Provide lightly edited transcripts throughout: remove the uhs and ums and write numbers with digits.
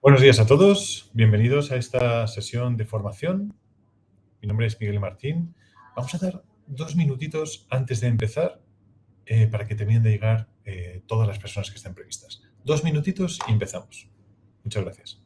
Buenos días a todos, bienvenidos a esta sesión de formación. Mi nombre es Miguel Martín. Vamos a dar 2 minutitos antes de empezar para que terminen de llegar todas las personas que están previstas. 2 minutitos y empezamos. Muchas gracias.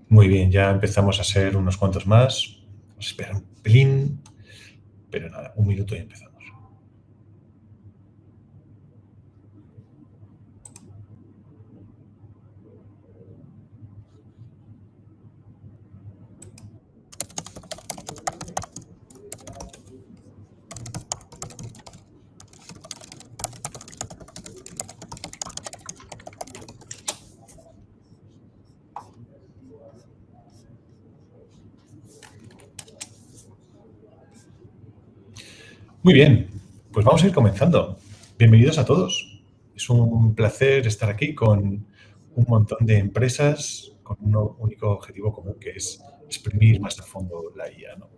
Muy bien, ya empezamos a ser unos cuantos más. Vamos a esperar un pelín, pero nada, 1 minuto y empezamos. Muy bien, pues vamos a ir comenzando. Bienvenidos a todos. Es un placer estar aquí con un montón de empresas con un único objetivo común, que es exprimir más a fondo la IA, ¿no?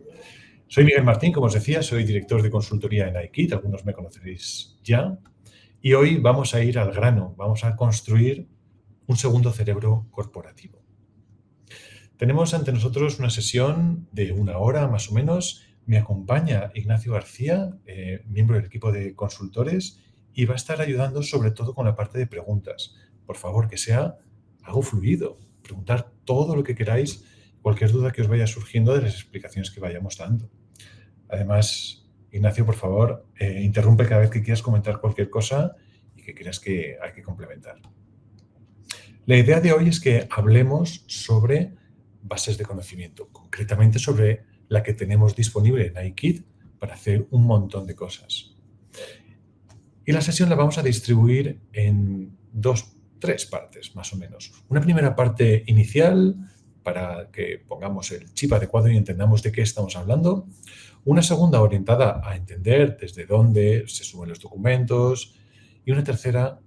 Soy Miguel Martín, como os decía, soy director de consultoría en iKit, algunos me conoceréis ya, y hoy vamos a ir al grano, vamos a construir un segundo cerebro corporativo. Tenemos ante nosotros una sesión de 1 hora más o menos. Me acompaña Ignacio García, miembro del equipo de consultores, y va a estar ayudando sobre todo con la parte de preguntas. Por favor, que sea algo fluido. Preguntar todo lo que queráis, cualquier duda que os vaya surgiendo de las explicaciones que vayamos dando. Además, Ignacio, por favor, interrumpe cada vez que quieras comentar cualquier cosa y que creas que hay que complementar. La idea de hoy es que hablemos sobre bases de conocimiento, concretamente sobre la que tenemos disponible en iKit para hacer un montón de cosas. Y la sesión la vamos a distribuir en 3 partes, más o menos. Una primera parte inicial, para que pongamos el chip adecuado y entendamos de qué estamos hablando. Una segunda orientada a entender desde dónde se suben los documentos. Y una tercera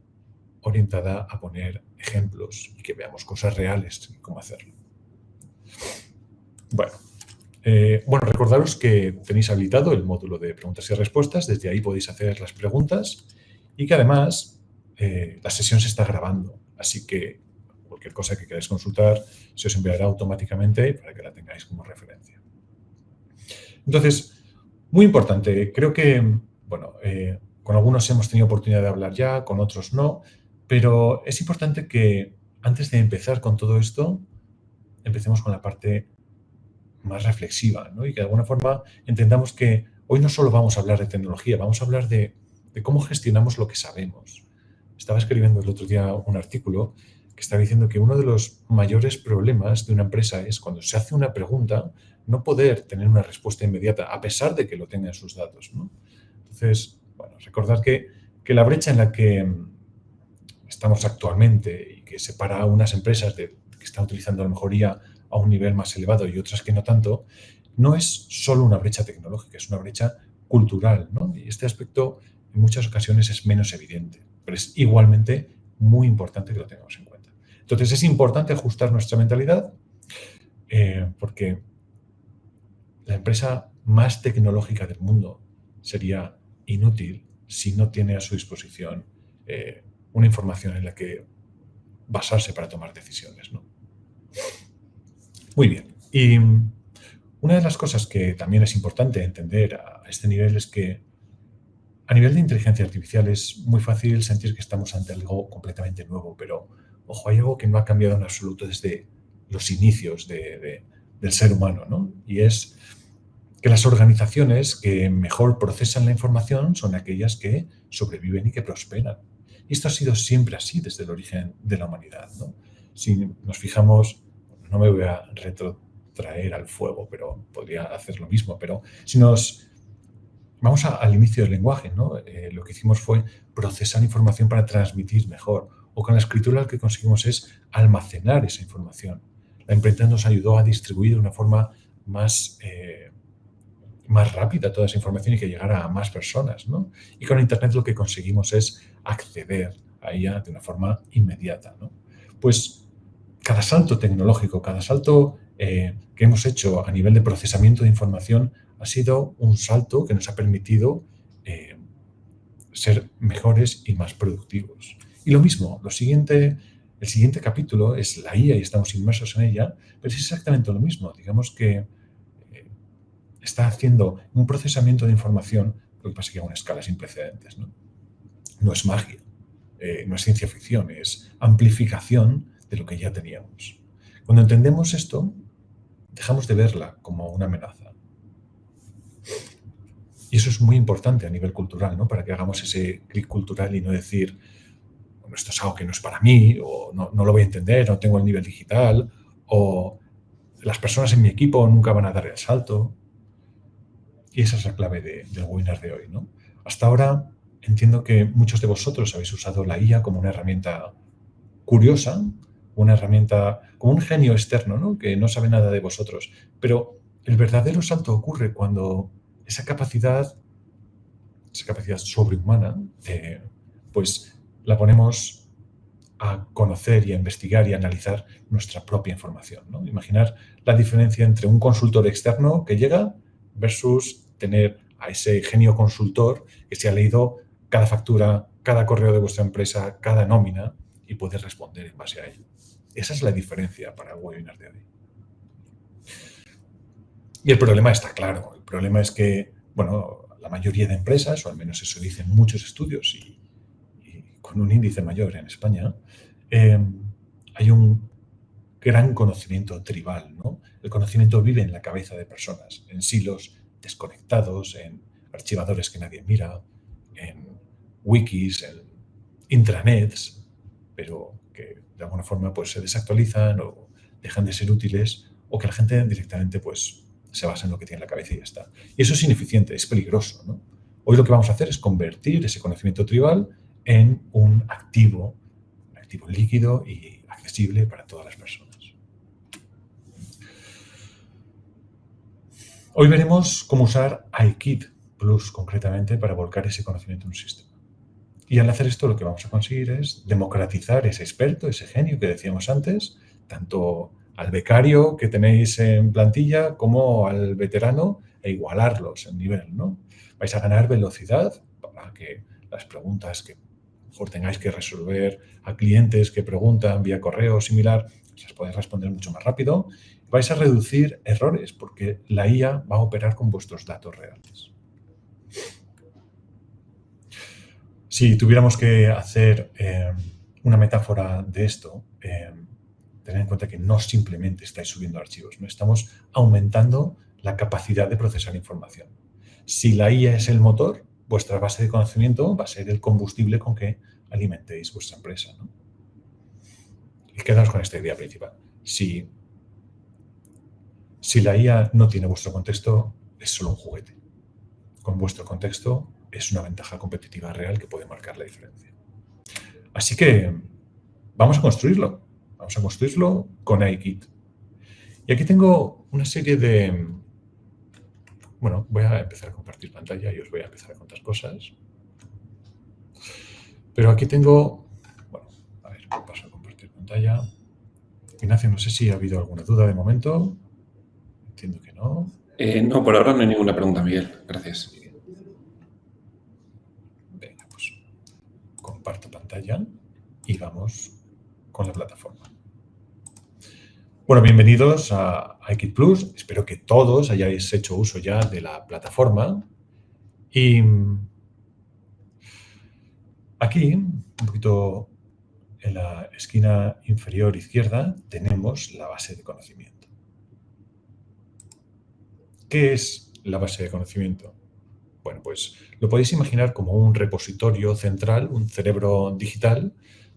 orientada a poner ejemplos y que veamos cosas reales y cómo hacerlo. Bueno, recordaros que tenéis habilitado el módulo de preguntas y respuestas. Desde ahí podéis hacer las preguntas y que además la sesión se está grabando. Así que cualquier cosa que queráis consultar se os enviará automáticamente para que la tengáis como referencia. Entonces, muy importante. Creo que, bueno, con algunos hemos tenido oportunidad de hablar ya, con otros no, pero es importante que antes de empezar con todo esto, empecemos con la parte más reflexiva, ¿no? Y que de alguna forma entendamos que hoy no solo vamos a hablar de tecnología, vamos a hablar de cómo gestionamos lo que sabemos. Estaba escribiendo el otro día un artículo que estaba diciendo que uno de los mayores problemas de una empresa es cuando se hace una pregunta, no poder tener una respuesta inmediata, a pesar de que lo tenga en sus datos, ¿no? Entonces, bueno, recordar que la brecha en la que estamos actualmente y que separa a unas empresas que están utilizando a lo mejor IA a un nivel más elevado y otras que no tanto, no es solo una brecha tecnológica, es una brecha cultural, ¿no? Y este aspecto en muchas ocasiones es menos evidente, pero es igualmente muy importante que lo tengamos en cuenta. Entonces es importante ajustar nuestra mentalidad porque la empresa más tecnológica del mundo sería inútil si no tiene a su disposición una información en la que basarse para tomar decisiones, ¿no? Muy bien. Y una de las cosas que también es importante entender a este nivel es que a nivel de inteligencia artificial es muy fácil sentir que estamos ante algo completamente nuevo, pero ojo, hay algo que no ha cambiado en absoluto desde los inicios del ser humano, ¿no? Y es que las organizaciones que mejor procesan la información son aquellas que sobreviven y que prosperan. Y esto ha sido siempre así desde el origen de la humanidad, ¿no? Si nos fijamos, no me voy a retrotraer al fuego, pero podría hacer lo mismo, pero si nos vamos al inicio del lenguaje, ¿no? Lo que hicimos fue procesar información para transmitir mejor. O con la escritura lo que conseguimos es almacenar esa información. La imprenta nos ayudó a distribuir de una forma más rápida toda esa información y que llegara a más personas, ¿no? Y con Internet lo que conseguimos es acceder a ella de una forma inmediata, ¿no? Pues cada salto tecnológico, cada salto que hemos hecho a nivel de procesamiento de información ha sido un salto que nos ha permitido ser mejores y más productivos. Y lo mismo, el siguiente capítulo es la IA y estamos inmersos en ella, pero es exactamente lo mismo. Digamos que está haciendo un procesamiento de información, lo que pasa es que a una escala sin precedentes, ¿no? No es magia, no es ciencia ficción, es amplificación de lo que ya teníamos. Cuando entendemos esto, dejamos de verla como una amenaza. Y eso es muy importante a nivel cultural, ¿no? Para que hagamos ese clic cultural y no decir, bueno, esto es algo que no es para mí, o no lo voy a entender, no tengo el nivel digital, o las personas en mi equipo nunca van a dar el salto. Y esa es la clave del webinar de hoy, ¿no? Hasta ahora entiendo que muchos de vosotros habéis usado la IA como una herramienta curiosa, una herramienta como un genio externo, ¿no? Que no sabe nada de vosotros. Pero el verdadero salto ocurre cuando esa capacidad sobrehumana, pues la ponemos a conocer y a investigar y a analizar nuestra propia información, ¿no? Imaginar la diferencia entre un consultor externo que llega versus tener a ese genio consultor que se ha leído cada factura, cada correo de vuestra empresa, cada nómina y puede responder en base a ello. Esa es la diferencia para el webinar de hoy. Y el problema está claro. El problema es que, bueno, la mayoría de empresas, o al menos eso dicen muchos estudios y con un índice mayor en España, hay un gran conocimiento tribal, ¿no? El conocimiento vive en la cabeza de personas, en silos desconectados, en archivadores que nadie mira, en wikis, en intranets, pero que de alguna forma pues, se desactualizan o dejan de ser útiles o que la gente directamente pues, se basa en lo que tiene en la cabeza y ya está. Y eso es ineficiente, es peligroso, ¿no? Hoy lo que vamos a hacer es convertir ese conocimiento tribal en un activo líquido y accesible para todas las personas. Hoy veremos cómo usar iKit Plus concretamente para volcar ese conocimiento en un sistema. Y al hacer esto lo que vamos a conseguir es democratizar ese experto, ese genio que decíamos antes, tanto al becario que tenéis en plantilla como al veterano e igualarlos en nivel, ¿no? Vais a ganar velocidad para que las preguntas que mejor tengáis que resolver a clientes que preguntan vía correo o similar, las podéis responder mucho más rápido. Vais a reducir errores porque la IA va a operar con vuestros datos reales. Si tuviéramos que hacer una metáfora de esto, Tened en cuenta que no simplemente estáis subiendo archivos, no estamos aumentando la capacidad de procesar información. Si la IA es el motor, vuestra base de conocimiento va a ser el combustible con que alimentéis vuestra empresa, ¿no? Y quedaos con esta idea principal. Si la IA no tiene vuestro contexto, es solo un juguete. Con vuestro contexto es una ventaja competitiva real que puede marcar la diferencia. Así que vamos a construirlo. Vamos a construirlo con AIKit. Y aquí tengo una serie de... Bueno, voy a empezar a compartir pantalla y os voy a empezar a contar cosas. Pero aquí tengo... Bueno, a ver, paso a compartir pantalla. Ignacio, no sé si ha habido alguna duda de momento. Entiendo que no. No, por ahora no hay ninguna pregunta, Miguel. Gracias. Venga, pues comparto pantalla y vamos con la plataforma. Bueno, bienvenidos a AIKit Plus. Espero que todos hayáis hecho uso ya de la plataforma. Y aquí, un poquito en la esquina inferior izquierda, tenemos la base de conocimiento. ¿Qué es la base de conocimiento? Bueno, pues lo podéis imaginar como un repositorio central, un cerebro digital,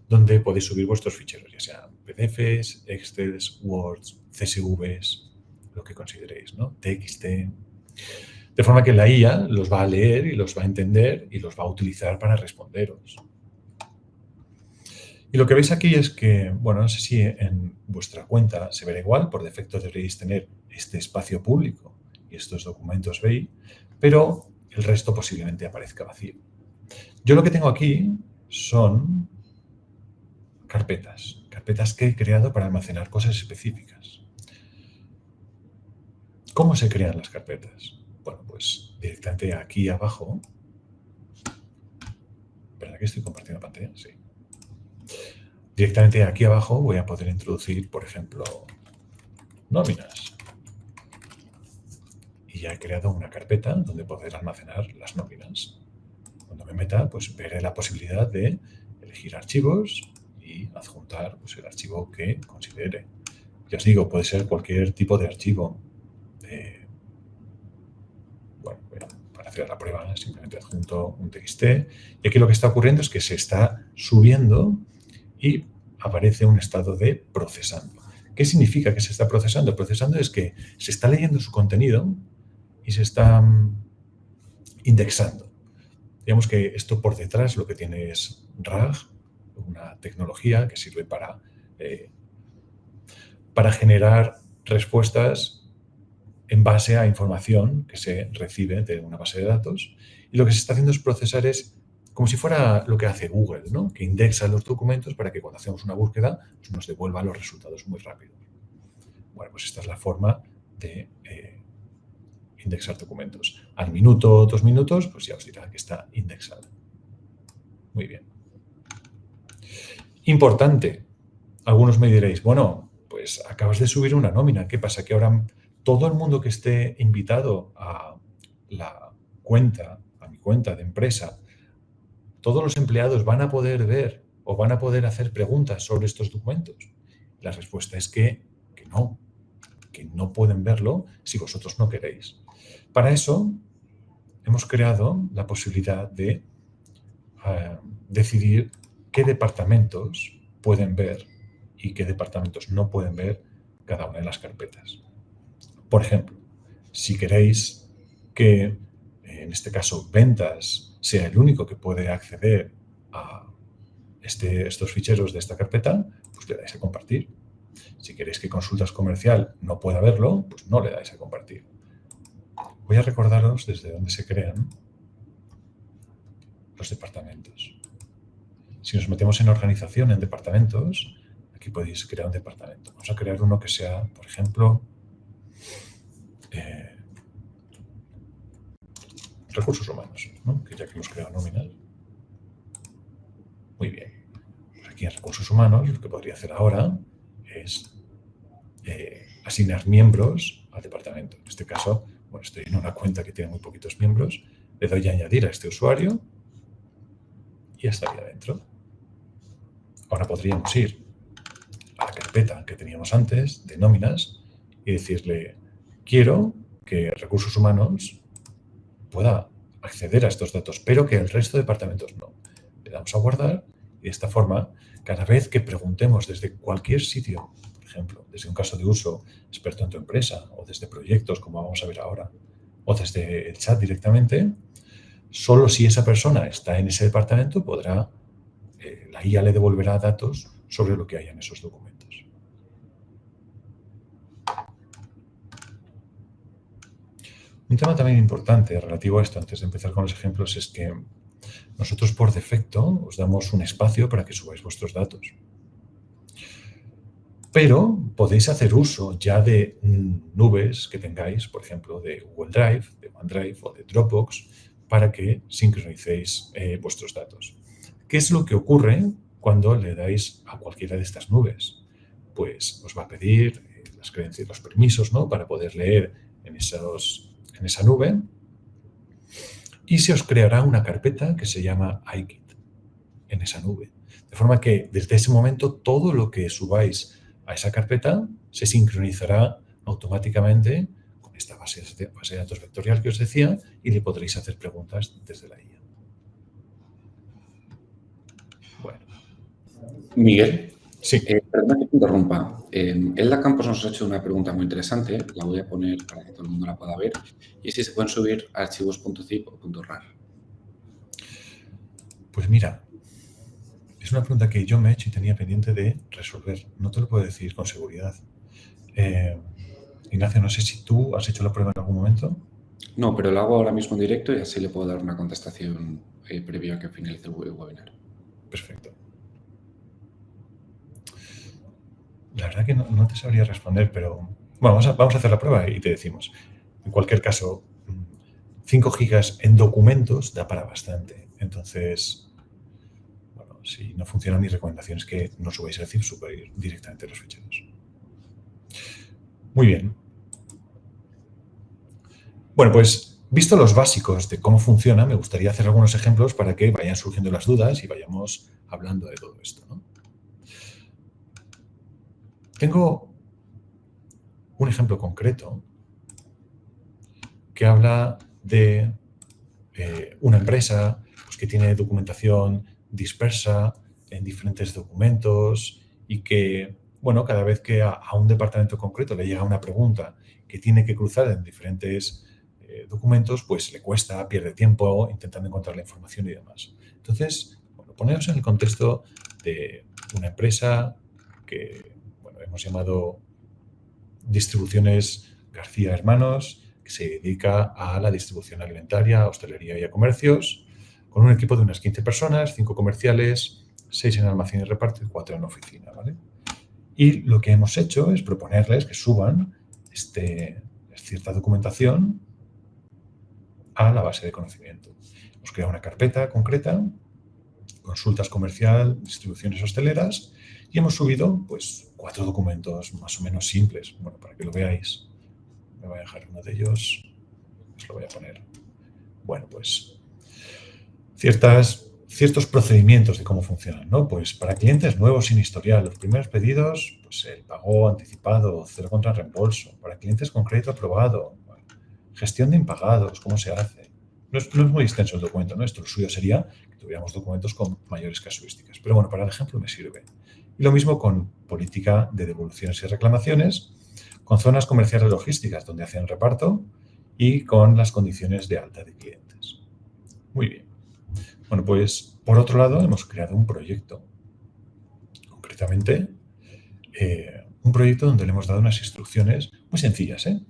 donde podéis subir vuestros ficheros, ya sean PDFs, Excel, Words, CSVs, lo que consideréis, ¿no? TXT. De forma que la IA los va a leer y los va a entender y los va a utilizar para responderos. Y lo que veis aquí es que, bueno, no sé si en vuestra cuenta se verá igual, por defecto deberéis tener este espacio público y estos documentos veis, pero el resto posiblemente aparezca vacío. Yo lo que tengo aquí son carpetas que he creado para almacenar cosas específicas. ¿Cómo se crean las carpetas? Bueno, pues directamente aquí abajo. ¿Verdad que estoy compartiendo pantalla? Sí. Directamente aquí abajo voy a poder introducir, por ejemplo, nóminas. Y ya he creado una carpeta donde poder almacenar las nóminas. Cuando me meta, pues veré la posibilidad de elegir archivos y adjuntar pues, el archivo que considere. Ya os digo, puede ser cualquier tipo de archivo. Bueno, para hacer la prueba simplemente adjunto un TXT. Y aquí lo que está ocurriendo es que se está subiendo y aparece un estado de procesando. ¿Qué significa que se está procesando? Procesando es que se está leyendo su contenido y se está indexando. Digamos que esto por detrás lo que tiene es RAG, una tecnología que sirve para generar respuestas en base a información que se recibe de una base de datos. Y lo que se está haciendo es procesar es como si fuera lo que hace Google, ¿no? Que indexa los documentos para que cuando hacemos una búsqueda pues nos devuelva los resultados muy rápido. Bueno, pues esta es la forma de indexar documentos. Al minuto, 2 minutos, pues ya os dirá que está indexado. Muy bien. Importante. Algunos me diréis, bueno, pues acabas de subir una nómina. ¿Qué pasa? Que ahora todo el mundo que esté invitado a la cuenta, a mi cuenta de empresa, todos los empleados van a poder ver o van a poder hacer preguntas sobre estos documentos. La respuesta es que no pueden verlo si vosotros no queréis. Para eso hemos creado la posibilidad de decidir qué departamentos pueden ver y qué departamentos no pueden ver cada una de las carpetas. Por ejemplo, si queréis que, en este caso, ventas sea el único que puede acceder a estos ficheros de esta carpeta, pues le dais a compartir. Si queréis que consultas comercial no pueda verlo, pues no le dais a compartir. Voy a recordaros desde dónde se crean los departamentos. Si nos metemos en organización, en departamentos, aquí podéis crear un departamento. Vamos a crear uno que sea, por ejemplo, recursos humanos, ¿no? Que ya que hemos creado nominal. Muy bien. Pues aquí en recursos humanos lo que podría hacer ahora es asignar miembros al departamento. En este caso, bueno, estoy en una cuenta que tiene muy poquitos miembros. Le doy a añadir a este usuario y ya estaría dentro. Ahora podríamos ir a la carpeta que teníamos antes de nóminas y decirle, quiero que recursos humanos pueda acceder a estos datos, pero que el resto de departamentos no. Le damos a guardar y de esta forma, cada vez que preguntemos desde cualquier sitio, por ejemplo, desde un caso de uso experto en tu empresa o desde proyectos, como vamos a ver ahora, o desde el chat directamente, solo si esa persona está en ese departamento podrá, la IA le devolverá datos sobre lo que hay en esos documentos. Un tema también importante relativo a esto, antes de empezar con los ejemplos, es que nosotros por defecto os damos un espacio para que subáis vuestros datos. Pero podéis hacer uso ya de nubes que tengáis, por ejemplo, de Google Drive, de OneDrive o de Dropbox, para que sincronicéis vuestros datos. ¿Qué es lo que ocurre cuando le dais a cualquiera de estas nubes? Pues os va a pedir las creencias, los permisos, ¿no?, para poder leer en esa nube, y se os creará una carpeta que se llama iKit en esa nube. De forma que desde ese momento todo lo que subáis a esa carpeta se sincronizará automáticamente con esta base de datos vectorial que os decía y le podréis hacer preguntas desde la IA. Bueno. Miguel, Sí. perdona que te interrumpa. Elda Campos nos ha hecho una pregunta muy interesante, la voy a poner para que todo el mundo la pueda ver, y es si se pueden subir archivos .zip o .rar. Pues mira, es una pregunta que yo me he hecho y tenía pendiente de resolver. No te lo puedo decir con seguridad. Ignacio, no sé si tú has hecho la prueba en algún momento. No, pero lo hago ahora mismo en directo y así le puedo dar una contestación previo a que finalice el webinar. Perfecto. La verdad que no te sabría responder, pero bueno, vamos a hacer la prueba y te decimos. En cualquier caso, 5 gigas en documentos da para bastante. Entonces, bueno, si no funciona, mi recomendación es que no subáis el zip, subáis directamente los ficheros. Muy bien. Bueno, pues visto los básicos de cómo funciona, me gustaría hacer algunos ejemplos para que vayan surgiendo las dudas y vayamos hablando de todo esto, ¿no? Tengo un ejemplo concreto que habla de una empresa pues, que tiene documentación dispersa en diferentes documentos y que, bueno, cada vez que a un departamento concreto le llega una pregunta que tiene que cruzar en diferentes documentos, pues le cuesta, pierde tiempo intentando encontrar la información y demás. Entonces, bueno, poneros en el contexto de una empresa que, bueno, hemos llamado Distribuciones García Hermanos, que se dedica a la distribución alimentaria, a hostelería y a comercios, con un equipo de unas 15 personas, 5 comerciales, 6 en almacén y reparto y 4 en oficina, ¿vale? Y lo que hemos hecho es proponerles que suban cierta documentación a la base de conocimiento. Hemos creado una carpeta concreta, consultas comercial, distribuciones hosteleras, y hemos subido pues 4 documentos más o menos simples, bueno, para que lo veáis. Me voy a dejar uno de ellos, os lo voy a poner. Bueno, pues ciertos procedimientos de cómo funcionan, ¿no? Pues para clientes nuevos sin historial, los primeros pedidos, pues el pago anticipado, cero contra reembolso. Para clientes con crédito aprobado, bueno, gestión de impagados, ¿cómo se hace? No es muy extenso el documento, ¿no? Esto lo suyo sería que tuviéramos documentos con mayores casuísticas. Pero bueno, para el ejemplo me sirve. Y lo mismo con política de devoluciones y reclamaciones, con zonas comerciales logísticas donde hacen reparto y con las condiciones de alta de clientes. Muy bien. Bueno, pues por otro lado hemos creado un proyecto. Concretamente, un proyecto donde le hemos dado unas instrucciones muy sencillas, ¿eh?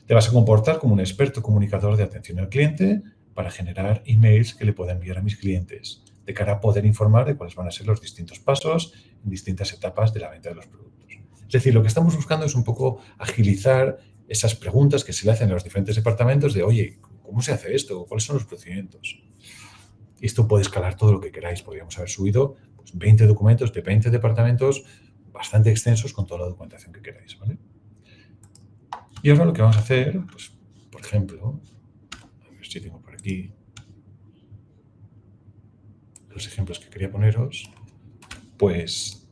Te vas a comportar como un experto comunicador de atención al cliente para generar emails que le pueda enviar a mis clientes, de cara a poder informar de cuáles van a ser los distintos pasos en distintas etapas de la venta de los productos. Es decir, lo que estamos buscando es un poco agilizar esas preguntas que se le hacen a los diferentes departamentos de, oye, ¿cómo se hace esto? ¿Cuáles son los procedimientos? Y esto puede escalar todo lo que queráis. Podríamos haber subido pues, 20 documentos de 20 departamentos bastante extensos con toda la documentación que queráis, ¿vale? Y ahora lo que vamos a hacer, pues, por ejemplo, a ver si tengo por aquí los ejemplos que quería poneros, pues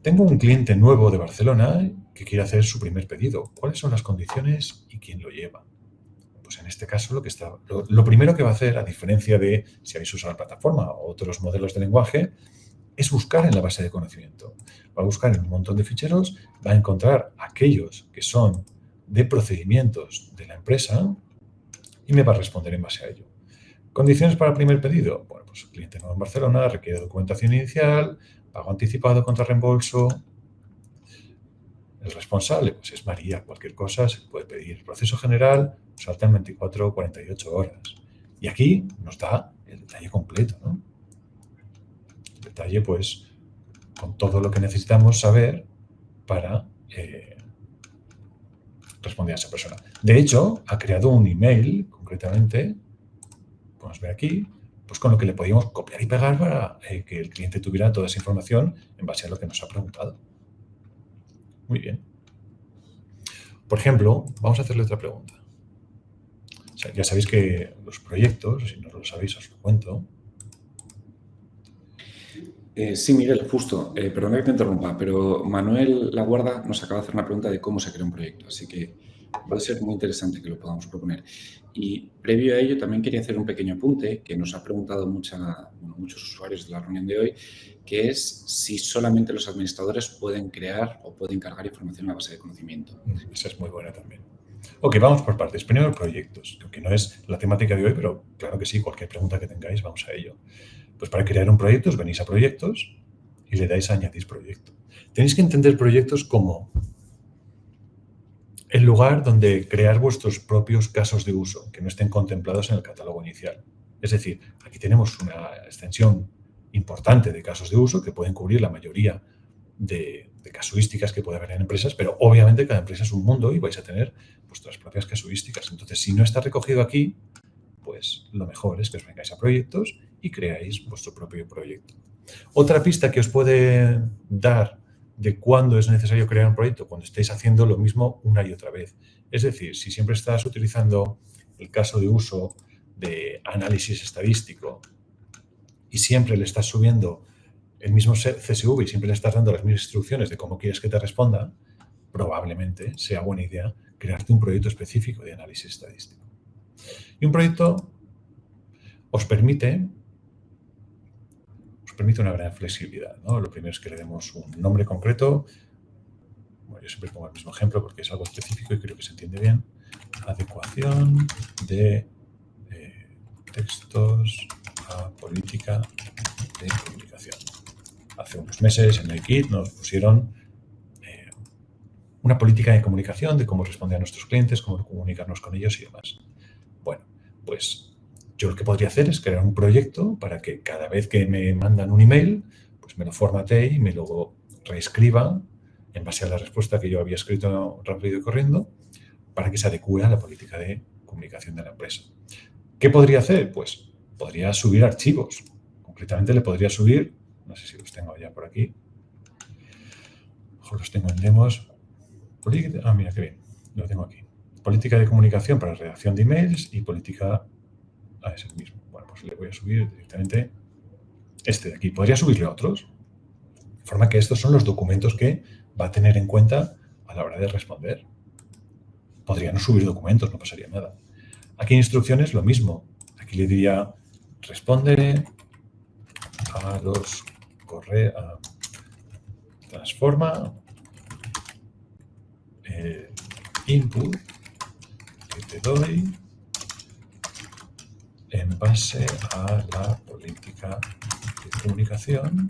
Tengo un cliente nuevo de Barcelona que quiere hacer su primer pedido. ¿Cuáles son las condiciones y quién lo lleva? Pues en este caso lo primero que va a hacer, a diferencia de si habéis usado la plataforma o otros modelos de lenguaje, es buscar en la base de conocimiento. Va a buscar en un montón de ficheros, va a encontrar aquellos que son de procedimientos de la empresa y me va a responder en base a ello. ¿Condiciones para el primer pedido? Bueno, pues cliente nuevo en Barcelona, requiere documentación inicial, pago anticipado contra reembolso. El responsable, pues es María, cualquier cosa se puede pedir. El proceso general salta en 24 o 48 horas. Y aquí nos da el detalle completo, ¿no? El detalle, pues, con todo lo que necesitamos saber para responder a esa persona. De hecho, ha creado un email, concretamente, podemos ver aquí, pues con lo que le podíamos copiar y pegar para que el cliente tuviera toda esa información en base a lo que nos ha preguntado. Muy bien. Por ejemplo, vamos a hacerle otra pregunta. O sea, ya sabéis que los proyectos, si no lo sabéis, os lo cuento. Sí, Miguel, justo. Perdón que te interrumpa, pero Manuel Laguarda nos acaba de hacer una pregunta de cómo se crea un proyecto, así que puede ser muy interesante que lo podamos proponer. Y previo a ello, también quería hacer un pequeño apunte que nos ha preguntado muchos usuarios de la reunión de hoy, que es si solamente los administradores pueden crear o pueden cargar información en la base de conocimiento. Esa es muy buena también. Ok, vamos por partes. Primero, proyectos, que no es la temática de hoy, pero claro que sí, cualquier pregunta que tengáis, vamos a ello. Pues para crear un proyecto, os venís a proyectos y le dais a añadir proyecto. Tenéis que entender proyectos como el lugar donde crear vuestros propios casos de uso que no estén contemplados en el catálogo inicial. Es decir, aquí tenemos una extensión importante de casos de uso que pueden cubrir la mayoría de casuísticas que puede haber en empresas, pero obviamente cada empresa es un mundo y vais a tener vuestras propias casuísticas. Entonces, si no está recogido aquí, pues lo mejor es que os vengáis a proyectos y creáis vuestro propio proyecto. Otra pista que os puede dar de cuándo es necesario crear un proyecto, cuando estéis haciendo lo mismo una y otra vez. Es decir, si siempre estás utilizando el caso de uso de análisis estadístico y siempre le estás subiendo el mismo CSV y siempre le estás dando las mismas instrucciones de cómo quieres que te responda, probablemente sea buena idea crearte un proyecto específico de análisis estadístico. Y un proyecto os permite una gran flexibilidad, ¿no? Lo primero es que le demos un nombre concreto. Bueno, yo siempre pongo el mismo ejemplo porque es algo específico y creo que se entiende bien. Adecuación de textos a política de comunicación. Hace unos meses en el kit nos pusieron una política de comunicación, de cómo responder a nuestros clientes, cómo comunicarnos con ellos y demás. Bueno, pues yo lo que podría hacer es crear un proyecto para que cada vez que me mandan un email, pues me lo formatee y me lo reescriba en base a la respuesta que yo había escrito rápido y corriendo para que se adecue a la política de comunicación de la empresa. ¿Qué podría hacer? Pues podría subir archivos. Concretamente le podría subir, no sé si los tengo ya por aquí, mejor los tengo en demos. Mira qué bien, lo tengo aquí. Política de comunicación para redacción de emails y política... es el mismo. Bueno, pues le voy a subir directamente este de aquí. Podría subirle otros, de forma que estos son los documentos que va a tener en cuenta a la hora de responder. Podría no subir documentos, no pasaría nada. Aquí en instrucciones lo mismo. Aquí le diría, responde a los correos, transforma el input que te doy en base a la política de comunicación.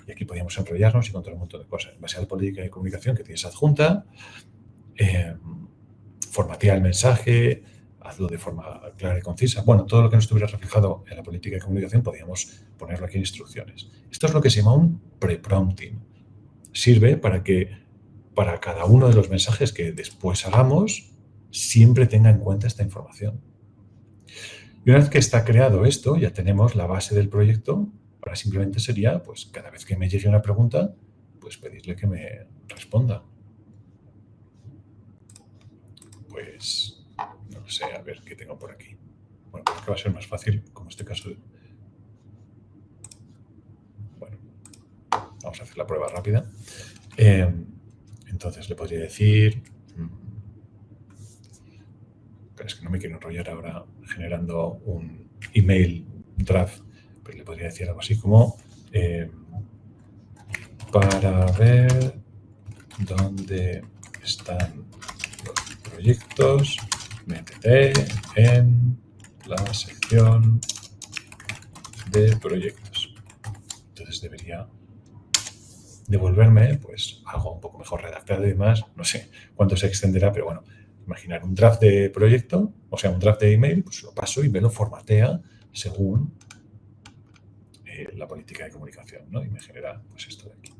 Y aquí podríamos enrollarnos y contar un montón de cosas. En base a la política de comunicación que tienes adjunta, formatea el mensaje, hazlo de forma clara y concisa. Bueno, todo lo que no estuviera reflejado en la política de comunicación podríamos ponerlo aquí en instrucciones. Esto es lo que se llama un pre-prompting. Sirve para que para cada uno de los mensajes que después hagamos siempre tenga en cuenta esta información. Y una vez que está creado esto, ya tenemos la base del proyecto. Ahora simplemente sería, pues cada vez que me llegue una pregunta, pues pedirle que me responda. Pues, no sé, a ver qué tengo por aquí. Bueno, creo que va a ser más fácil, como este caso. Bueno, Vamos a hacer la prueba rápida. Entonces le podría decir... Pero es que no me quiero enrollar ahora generando un email draft, pero le podría decir algo así como para ver dónde están los proyectos, métete en la sección de proyectos. Entonces debería devolverme pues algo un poco mejor redactado y demás. No sé cuánto se extenderá, pero bueno, imaginar un draft de proyecto, o sea, un draft de email, pues lo paso y me lo formatea según la política de comunicación, ¿no? Y me genera pues esto de aquí.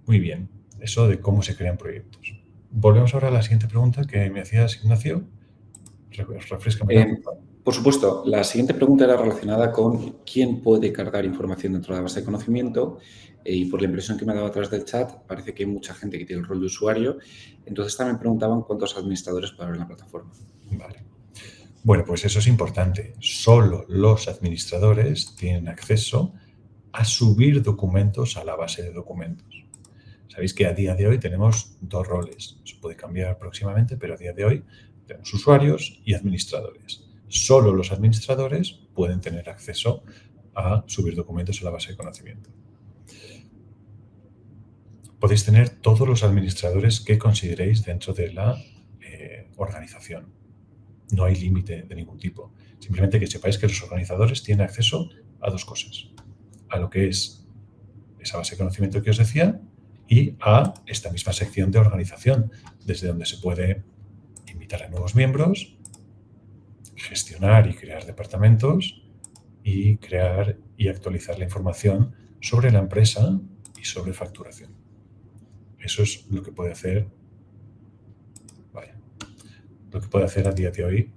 Muy bien, eso de cómo se crean proyectos. Volvemos ahora a la siguiente pregunta que me hacías, Ignacio. Refréscame. Por supuesto, la siguiente pregunta era relacionada con quién puede cargar información dentro de la base de conocimiento y por la impresión que me ha dado a través del chat, parece que hay mucha gente que tiene el rol de usuario. Entonces también preguntaban cuántos administradores puede haber en la plataforma. Vale. Bueno, pues eso es importante. Solo los administradores tienen acceso a subir documentos a la base de documentos. Sabéis que a día de hoy tenemos dos roles. Eso puede cambiar próximamente, pero a día de hoy tenemos usuarios y administradores. Solo los administradores pueden tener acceso a subir documentos a la base de conocimiento. Podéis tener todos los administradores que consideréis dentro de la organización. No hay límite de ningún tipo. Simplemente que sepáis que los organizadores tienen acceso a dos cosas. A lo que es esa base de conocimiento que os decía y a esta misma sección de organización, desde donde se puede invitar a nuevos miembros, gestionar y crear departamentos y crear y actualizar la información sobre la empresa y sobre facturación. Eso es lo que puede hacer, lo que puede hacer a día de hoy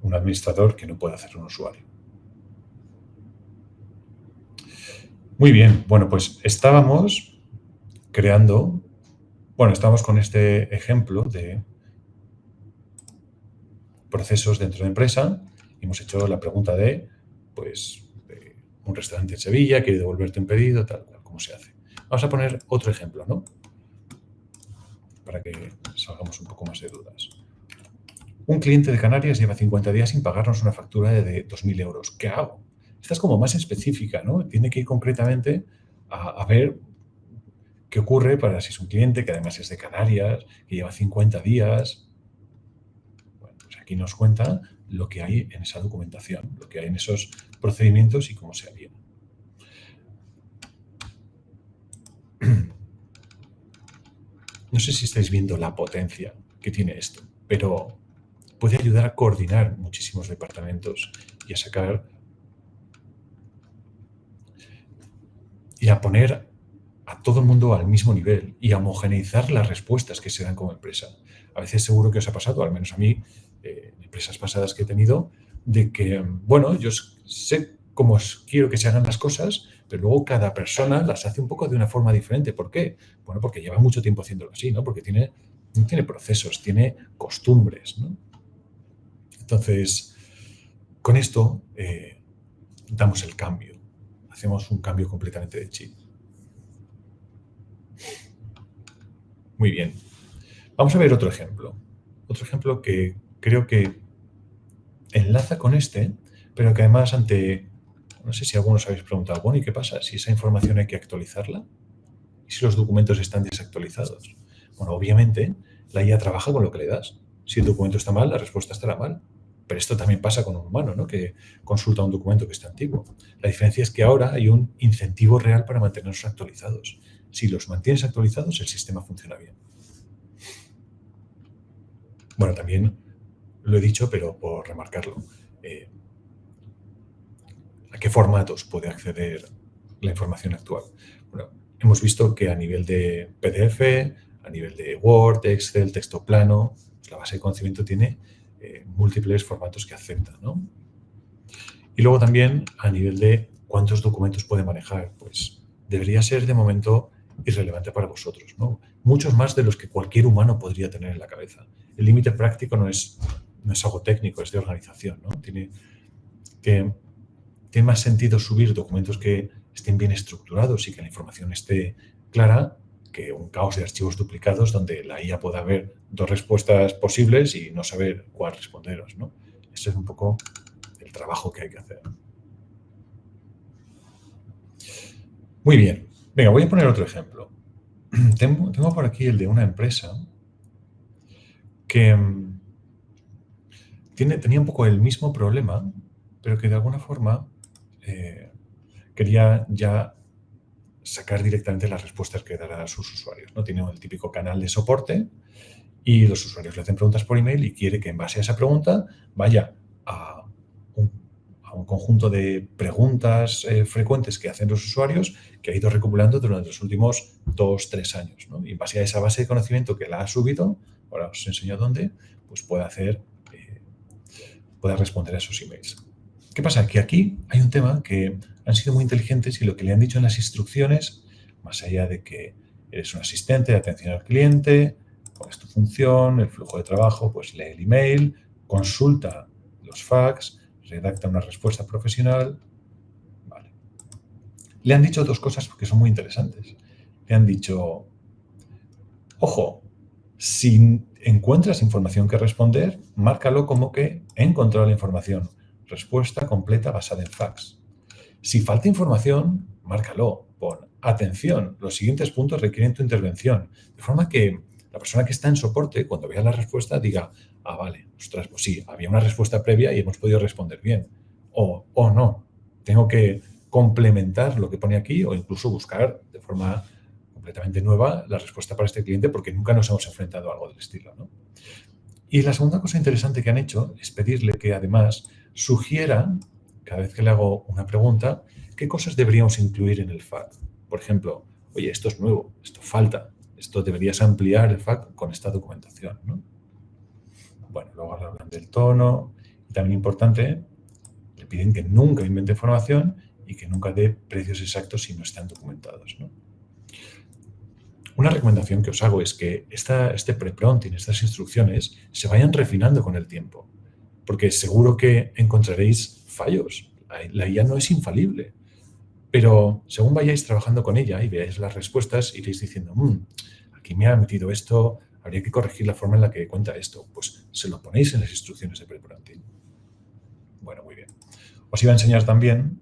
un administrador que no puede hacer un usuario. Muy bien, bueno, pues estábamos con este ejemplo de procesos dentro de empresa. Hemos hecho la pregunta de, pues, un restaurante en Sevilla quiere devolverte un pedido, tal cual, ¿cómo se hace? Vamos a poner otro ejemplo, ¿no? Para que salgamos un poco más de dudas. Un cliente de Canarias lleva 50 días sin pagarnos una factura de 2.000 euros. ¿Qué hago? Esta es como más específica, ¿no? Tiene que ir concretamente a ver qué ocurre para si es un cliente que además es de Canarias, que lleva 50 días. Bueno, pues aquí nos cuenta lo que hay en esa documentación, lo que hay en esos procedimientos y cómo se haría. No sé si estáis viendo la potencia que tiene esto, pero puede ayudar a coordinar muchísimos departamentos y a sacar y a poner a todo el mundo al mismo nivel y a homogeneizar las respuestas que se dan como empresa. A veces seguro que os ha pasado, al menos a mí, en empresas pasadas que he tenido, de que, bueno, yo sé cómo quiero que se hagan las cosas, pero luego cada persona las hace un poco de una forma diferente. ¿Por qué? Bueno, porque lleva mucho tiempo haciéndolo así, ¿no? Porque tiene procesos, tiene costumbres, ¿no? Entonces, con esto damos el cambio. Hacemos un cambio completamente de chip. Muy bien. Vamos a ver otro ejemplo. Otro ejemplo que creo que enlaza con este, pero que además no sé si algunos habéis preguntado, bueno, ¿y qué pasa si esa información hay que actualizarla? ¿Y si los documentos están desactualizados? Bueno, obviamente la IA trabaja con lo que le das. Si el documento está mal, la respuesta estará mal. Pero esto también pasa con un humano, ¿no? Que consulta un documento que está antiguo. La diferencia es que ahora hay un incentivo real para mantenerlos actualizados. Si los mantienes actualizados, el sistema funciona bien. Bueno, también lo he dicho, pero por remarcarlo. ¿A qué formatos puede acceder la información actual? Bueno, hemos visto que a nivel de PDF, a nivel de Word, Excel, texto plano, pues la base de conocimiento tiene múltiples formatos que acepta, ¿no? Y luego también a nivel de cuántos documentos puede manejar, pues debería ser de momento irrelevante para vosotros, ¿no? Muchos más de los que cualquier humano podría tener en la cabeza. El límite práctico no es algo técnico, es de organización, ¿no? Tiene más sentido subir documentos que estén bien estructurados y que la información esté clara, que un caos de archivos duplicados donde la IA pueda ver 2 respuestas posibles y no saber cuál responderos, ¿no? Ese es un poco el trabajo que hay que hacer. Muy bien. Venga, voy a poner otro ejemplo. Tengo por aquí el de una empresa que tenía un poco el mismo problema, pero que de alguna forma quería ya sacar directamente las respuestas que dará a sus usuarios, ¿no? Tiene el típico canal de soporte y los usuarios le hacen preguntas por email y quiere que en base a esa pregunta vaya a un conjunto de preguntas frecuentes que hacen los usuarios que ha ido recopilando durante los últimos 2-3 años, ¿no? Y en base a esa base de conocimiento que la ha subido, ahora os enseño dónde, pues puede responder a esos emails. ¿Qué pasa? Que aquí hay un tema que han sido muy inteligentes y lo que le han dicho en las instrucciones, más allá de que eres un asistente de atención al cliente, cuál es tu función, el flujo de trabajo, pues lee el email, consulta los fax, redacta una respuesta profesional. Vale. Le han dicho 2 cosas que son muy interesantes. Le han dicho, ojo, si encuentras información que responder, márcalo como que he encontrado la información. Respuesta completa basada en fax. Si falta información, márcalo. Pon atención. Los siguientes puntos requieren tu intervención. De forma que la persona que está en soporte, cuando vea la respuesta, diga, ah, vale, ostras, pues sí, había una respuesta previa y hemos podido responder bien. O no, tengo que complementar lo que pone aquí o incluso buscar de forma completamente nueva la respuesta para este cliente porque nunca nos hemos enfrentado a algo del estilo, ¿no? Y la segunda cosa interesante que han hecho es pedirle que además sugiera, cada vez que le hago una pregunta, qué cosas deberíamos incluir en el FAQ. Por ejemplo, oye, esto es nuevo, esto falta, esto deberías ampliar el FAQ con esta documentación, ¿no? Bueno, luego hablan del tono y también importante, le piden que nunca invente información y que nunca dé precios exactos si no están documentados, ¿no? Una recomendación que os hago es que este pre-prompting, estas instrucciones, se vayan refinando con el tiempo, porque seguro que encontraréis fallos. La IA no es infalible, pero según vayáis trabajando con ella y veáis las respuestas, iréis diciendo, aquí me ha metido esto, habría que corregir la forma en la que cuenta esto. Pues se lo ponéis en las instrucciones de pre-prompting. Bueno, muy bien. Os iba a enseñar también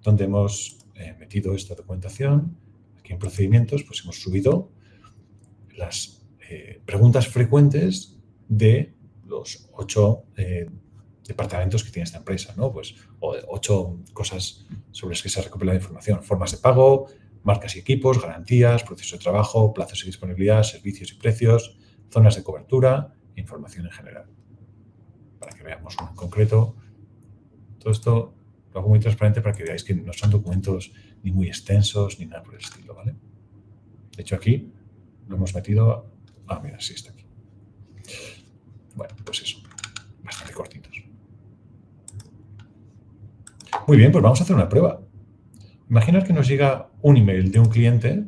dónde hemos metido esta documentación. Aquí en procedimientos, pues hemos subido las preguntas frecuentes de los 8 departamentos que tiene esta empresa, ¿no? Pues, o 8 cosas sobre las que se ha recopilado información. Formas de pago, marcas y equipos, garantías, proceso de trabajo, plazos y disponibilidad, servicios y precios, zonas de cobertura, información en general. Para que veamos uno en concreto. Todo esto lo hago muy transparente para que veáis que no son documentos ni muy extensos ni nada por el estilo, ¿vale? De hecho, aquí lo hemos metido... mira, sí está aquí. Bueno, pues eso. Bastante cortitos. Muy bien, pues vamos a hacer una prueba. Imaginad que nos llega un email de un cliente.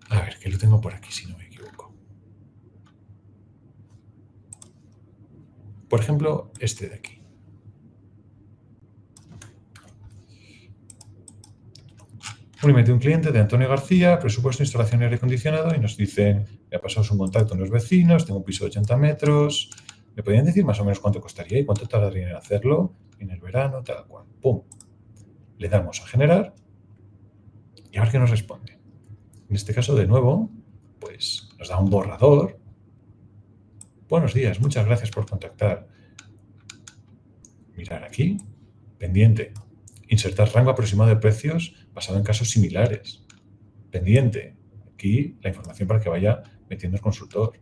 A ver, que lo tengo por aquí, si no me equivoco. Por ejemplo, este de aquí. Un email de un cliente de Antonio García, presupuesto, instalación de aire acondicionado, y nos dicen, me ha pasado un contacto en los vecinos, tengo un piso de 80 metros, ¿me podrían decir más o menos cuánto costaría y cuánto tardaría en hacerlo en el verano, tal cual? ¡Pum! Le damos a generar y a ver qué nos responde. En este caso, de nuevo, pues nos da un borrador. Buenos días, muchas gracias por contactar. Mirar aquí, pendiente. Insertar rango aproximado de precios basado en casos similares. Pendiente. Aquí la información para que vaya metiendo el consultor.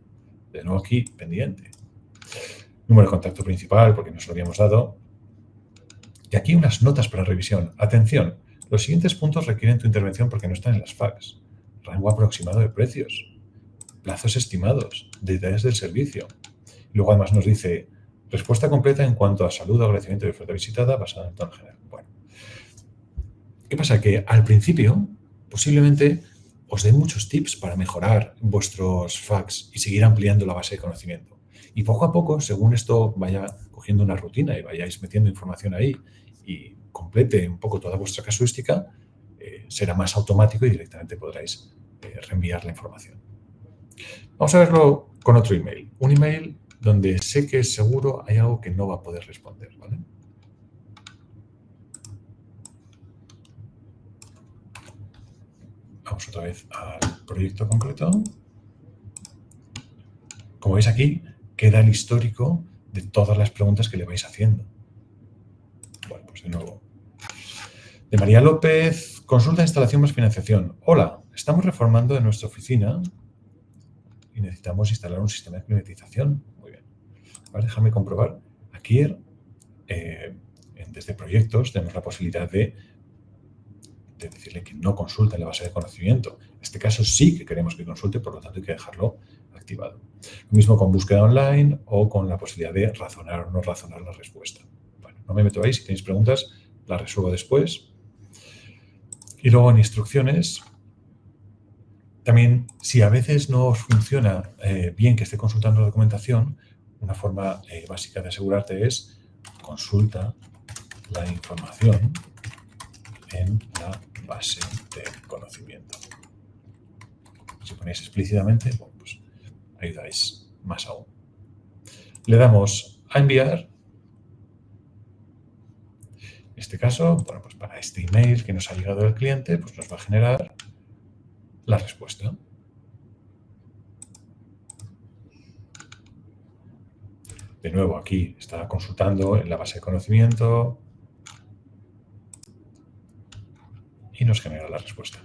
De nuevo aquí, pendiente. Número de contacto principal, porque nos lo habíamos dado. Y aquí unas notas para revisión. Atención, los siguientes puntos requieren tu intervención porque no están en las fax. Rango aproximado de precios. Plazos estimados. Detalles del servicio. Y luego además nos dice respuesta completa en cuanto a salud, agradecimiento y oferta visitada basada en el tono general. Bueno. ¿Qué pasa? Que al principio posiblemente os den muchos tips para mejorar vuestros fax y seguir ampliando la base de conocimiento. Y poco a poco, según esto vaya cogiendo una rutina y vayáis metiendo información ahí y complete un poco toda vuestra casuística, será más automático y directamente podréis reenviar la información. Vamos a verlo con otro email. Un email donde sé que seguro hay algo que no va a poder responder, ¿vale? Vamos otra vez al proyecto concreto. Como veis aquí, queda el histórico de todas las preguntas que le vais haciendo. Bueno, pues de nuevo. De María López, consulta, instalación más financiación. Hola, estamos reformando en nuestra oficina y necesitamos instalar un sistema de climatización. Muy bien. Vale, déjame comprobar. Aquí, desde proyectos, tenemos la posibilidad de decirle que no consulte en la base de conocimiento. En este caso sí que queremos que consulte, por lo tanto hay que dejarlo activado. Lo mismo con búsqueda online o con la posibilidad de razonar o no razonar la respuesta. Bueno, no me meto ahí. Si tenéis preguntas, las resuelvo después. Y luego en instrucciones, también si a veces no os funciona bien que esté consultando la documentación, una forma básica de asegurarte es consulta la información en la base de conocimiento. Si ponéis explícitamente, bueno, pues ayudáis más aún. Le damos a enviar. En este caso, bueno, pues para este email que nos ha llegado del cliente, pues nos va a generar la respuesta. De nuevo, aquí está consultando en la base de conocimiento y nos genera la respuesta.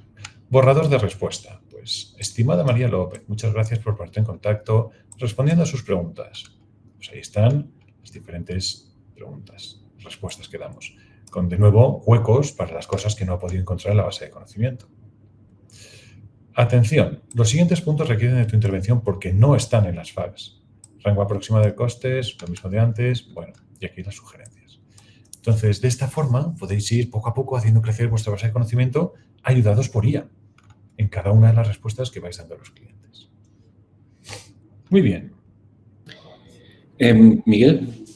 Borrador de respuesta. Pues, estimada María López, muchas gracias por ponerte en contacto respondiendo a sus preguntas. Pues ahí están las diferentes preguntas, respuestas que damos. Con, de nuevo, huecos para las cosas que no ha podido encontrar en la base de conocimiento. Atención, los siguientes puntos requieren de tu intervención porque no están en las FAQs. Rango aproximado de costes, lo mismo de antes, bueno, y aquí las sugerencias. Entonces, de esta forma podéis ir poco a poco haciendo crecer vuestra base de conocimiento ayudados por IA en cada una de las respuestas que vais dando a los clientes. Muy bien. Miguel,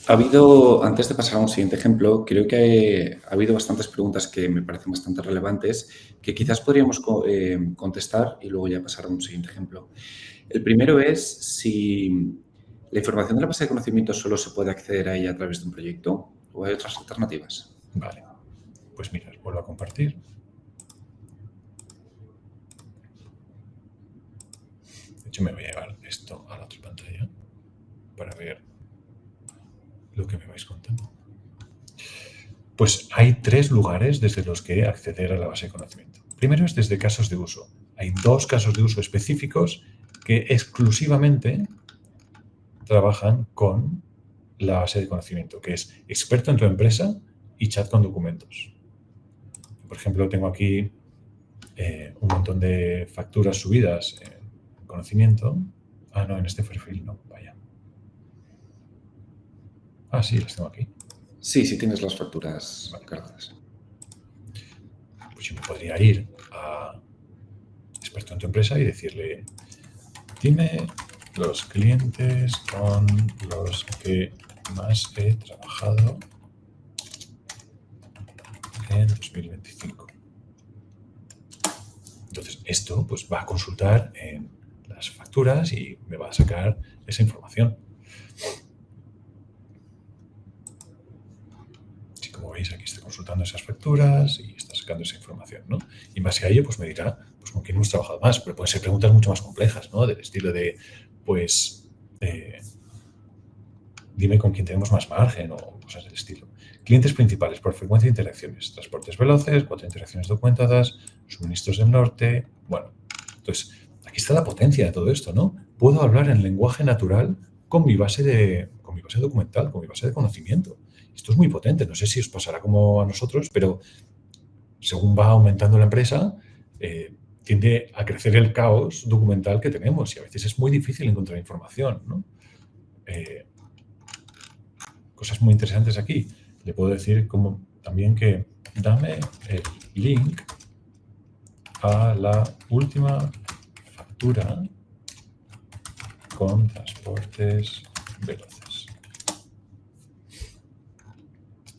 antes de pasar a un siguiente ejemplo, creo que ha habido bastantes preguntas que me parecen bastante relevantes que quizás podríamos contestar y luego ya pasar a un siguiente ejemplo. El primero es si la información de la base de conocimiento solo se puede acceder a ella a través de un proyecto o hay otras alternativas. Vale. Pues mira, os vuelvo a compartir. De hecho, me voy a llevar esto a la otra pantalla para ver lo que me vais contando. Pues hay 3 lugares desde los que acceder a la base de conocimiento. Primero es desde casos de uso. Hay 2 casos de uso específicos que exclusivamente trabajan con la base de conocimiento, que es experto en tu empresa y chat con documentos. Por ejemplo, tengo aquí un montón de facturas subidas en conocimiento. Ah, no, en este perfil no, vaya. Ah, sí, las tengo aquí. Sí, tienes las facturas cargadas. Pues yo me podría ir a experto en tu empresa y decirle, dime los clientes con los que más he trabajado en 2025. Entonces, esto pues va a consultar en las facturas y me va a sacar esa información. Sí, como veis, aquí está consultando esas facturas y está sacando esa información, ¿no? Y en base a ello, pues me dirá pues, con quién hemos trabajado más. Pero pueden ser preguntas mucho más complejas, ¿no? Del estilo de, pues, dime con quién tenemos más margen o cosas del estilo. Clientes principales por frecuencia de interacciones. Transportes veloces, 4 interacciones documentadas, suministros del norte. Bueno, entonces, aquí está la potencia de todo esto, ¿no? Puedo hablar en lenguaje natural con mi base documental, con mi base de conocimiento. Esto es muy potente. No sé si os pasará como a nosotros, pero según va aumentando la empresa, tiende a crecer el caos documental que tenemos y a veces es muy difícil encontrar información, ¿no? Cosas muy interesantes aquí. Le puedo decir como también que dame el link a la última factura con transportes veloces.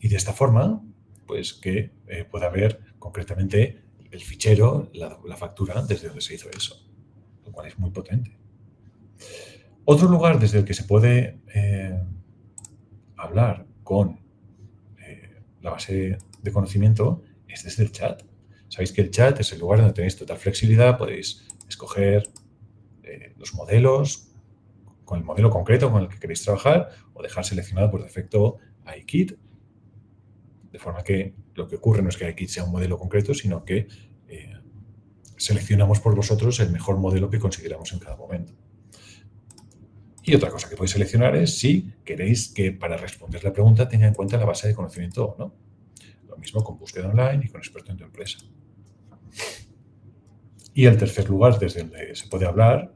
Y de esta forma, pues que pueda ver concretamente el fichero, la factura, desde donde se hizo eso, lo cual es muy potente. Otro lugar desde el que se puede hablar con la base de conocimiento es desde el chat. Sabéis que el chat es el lugar donde tenéis total flexibilidad, podéis escoger los modelos con el modelo concreto con el que queréis trabajar o dejar seleccionado por defecto iKit, de forma que lo que ocurre no es que iKit sea un modelo concreto, sino que seleccionamos por vosotros el mejor modelo que consideramos en cada momento. Y otra cosa que podéis seleccionar es si queréis que para responder la pregunta tenga en cuenta la base de conocimiento o no. Lo mismo con búsqueda online y con experto en tu empresa. Y el tercer lugar desde donde se puede hablar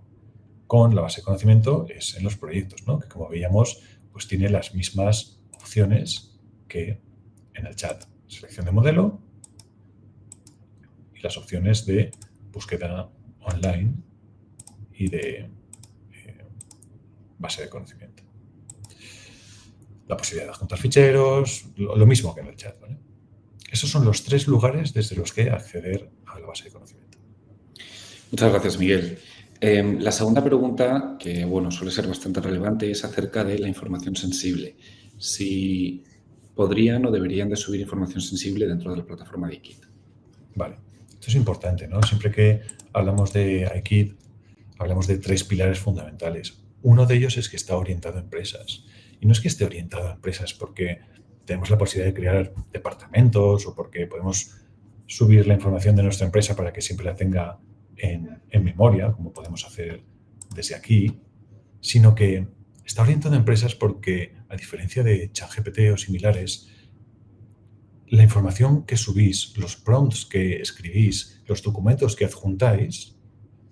con la base de conocimiento es en los proyectos, ¿no? Que como veíamos, pues tiene las mismas opciones que en el chat. Selección de modelo y las opciones de búsqueda online y de base de conocimiento. La posibilidad de adjuntar ficheros, lo mismo que en el chat, ¿vale? Esos son los 3 lugares desde los que acceder a la base de conocimiento. Muchas gracias, Miguel. La segunda pregunta, que bueno, suele ser bastante relevante, es acerca de la información sensible. Si podrían o deberían de subir información sensible dentro de la plataforma de iKit. Vale, esto es importante, ¿no? Siempre que hablamos de iKit, hablamos de 3 pilares fundamentales. Uno de ellos es que está orientado a empresas. Y no es que esté orientado a empresas porque tenemos la posibilidad de crear departamentos o porque podemos subir la información de nuestra empresa para que siempre la tenga en memoria, como podemos hacer desde aquí, sino que está orientado a empresas porque, a diferencia de ChatGPT o similares, la información que subís, los prompts que escribís, los documentos que adjuntáis,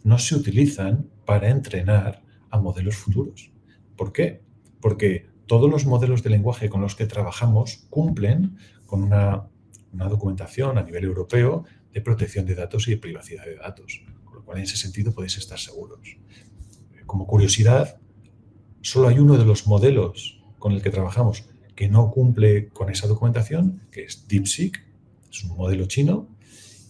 no se utilizan para entrenar a modelos futuros. ¿Por qué? Porque todos los modelos de lenguaje con los que trabajamos cumplen con una documentación a nivel europeo de protección de datos y de privacidad de datos. Con lo cual, en ese sentido, podéis estar seguros. Como curiosidad, solo hay uno de los modelos con el que trabajamos que no cumple con esa documentación, que es DeepSeek, es un modelo chino,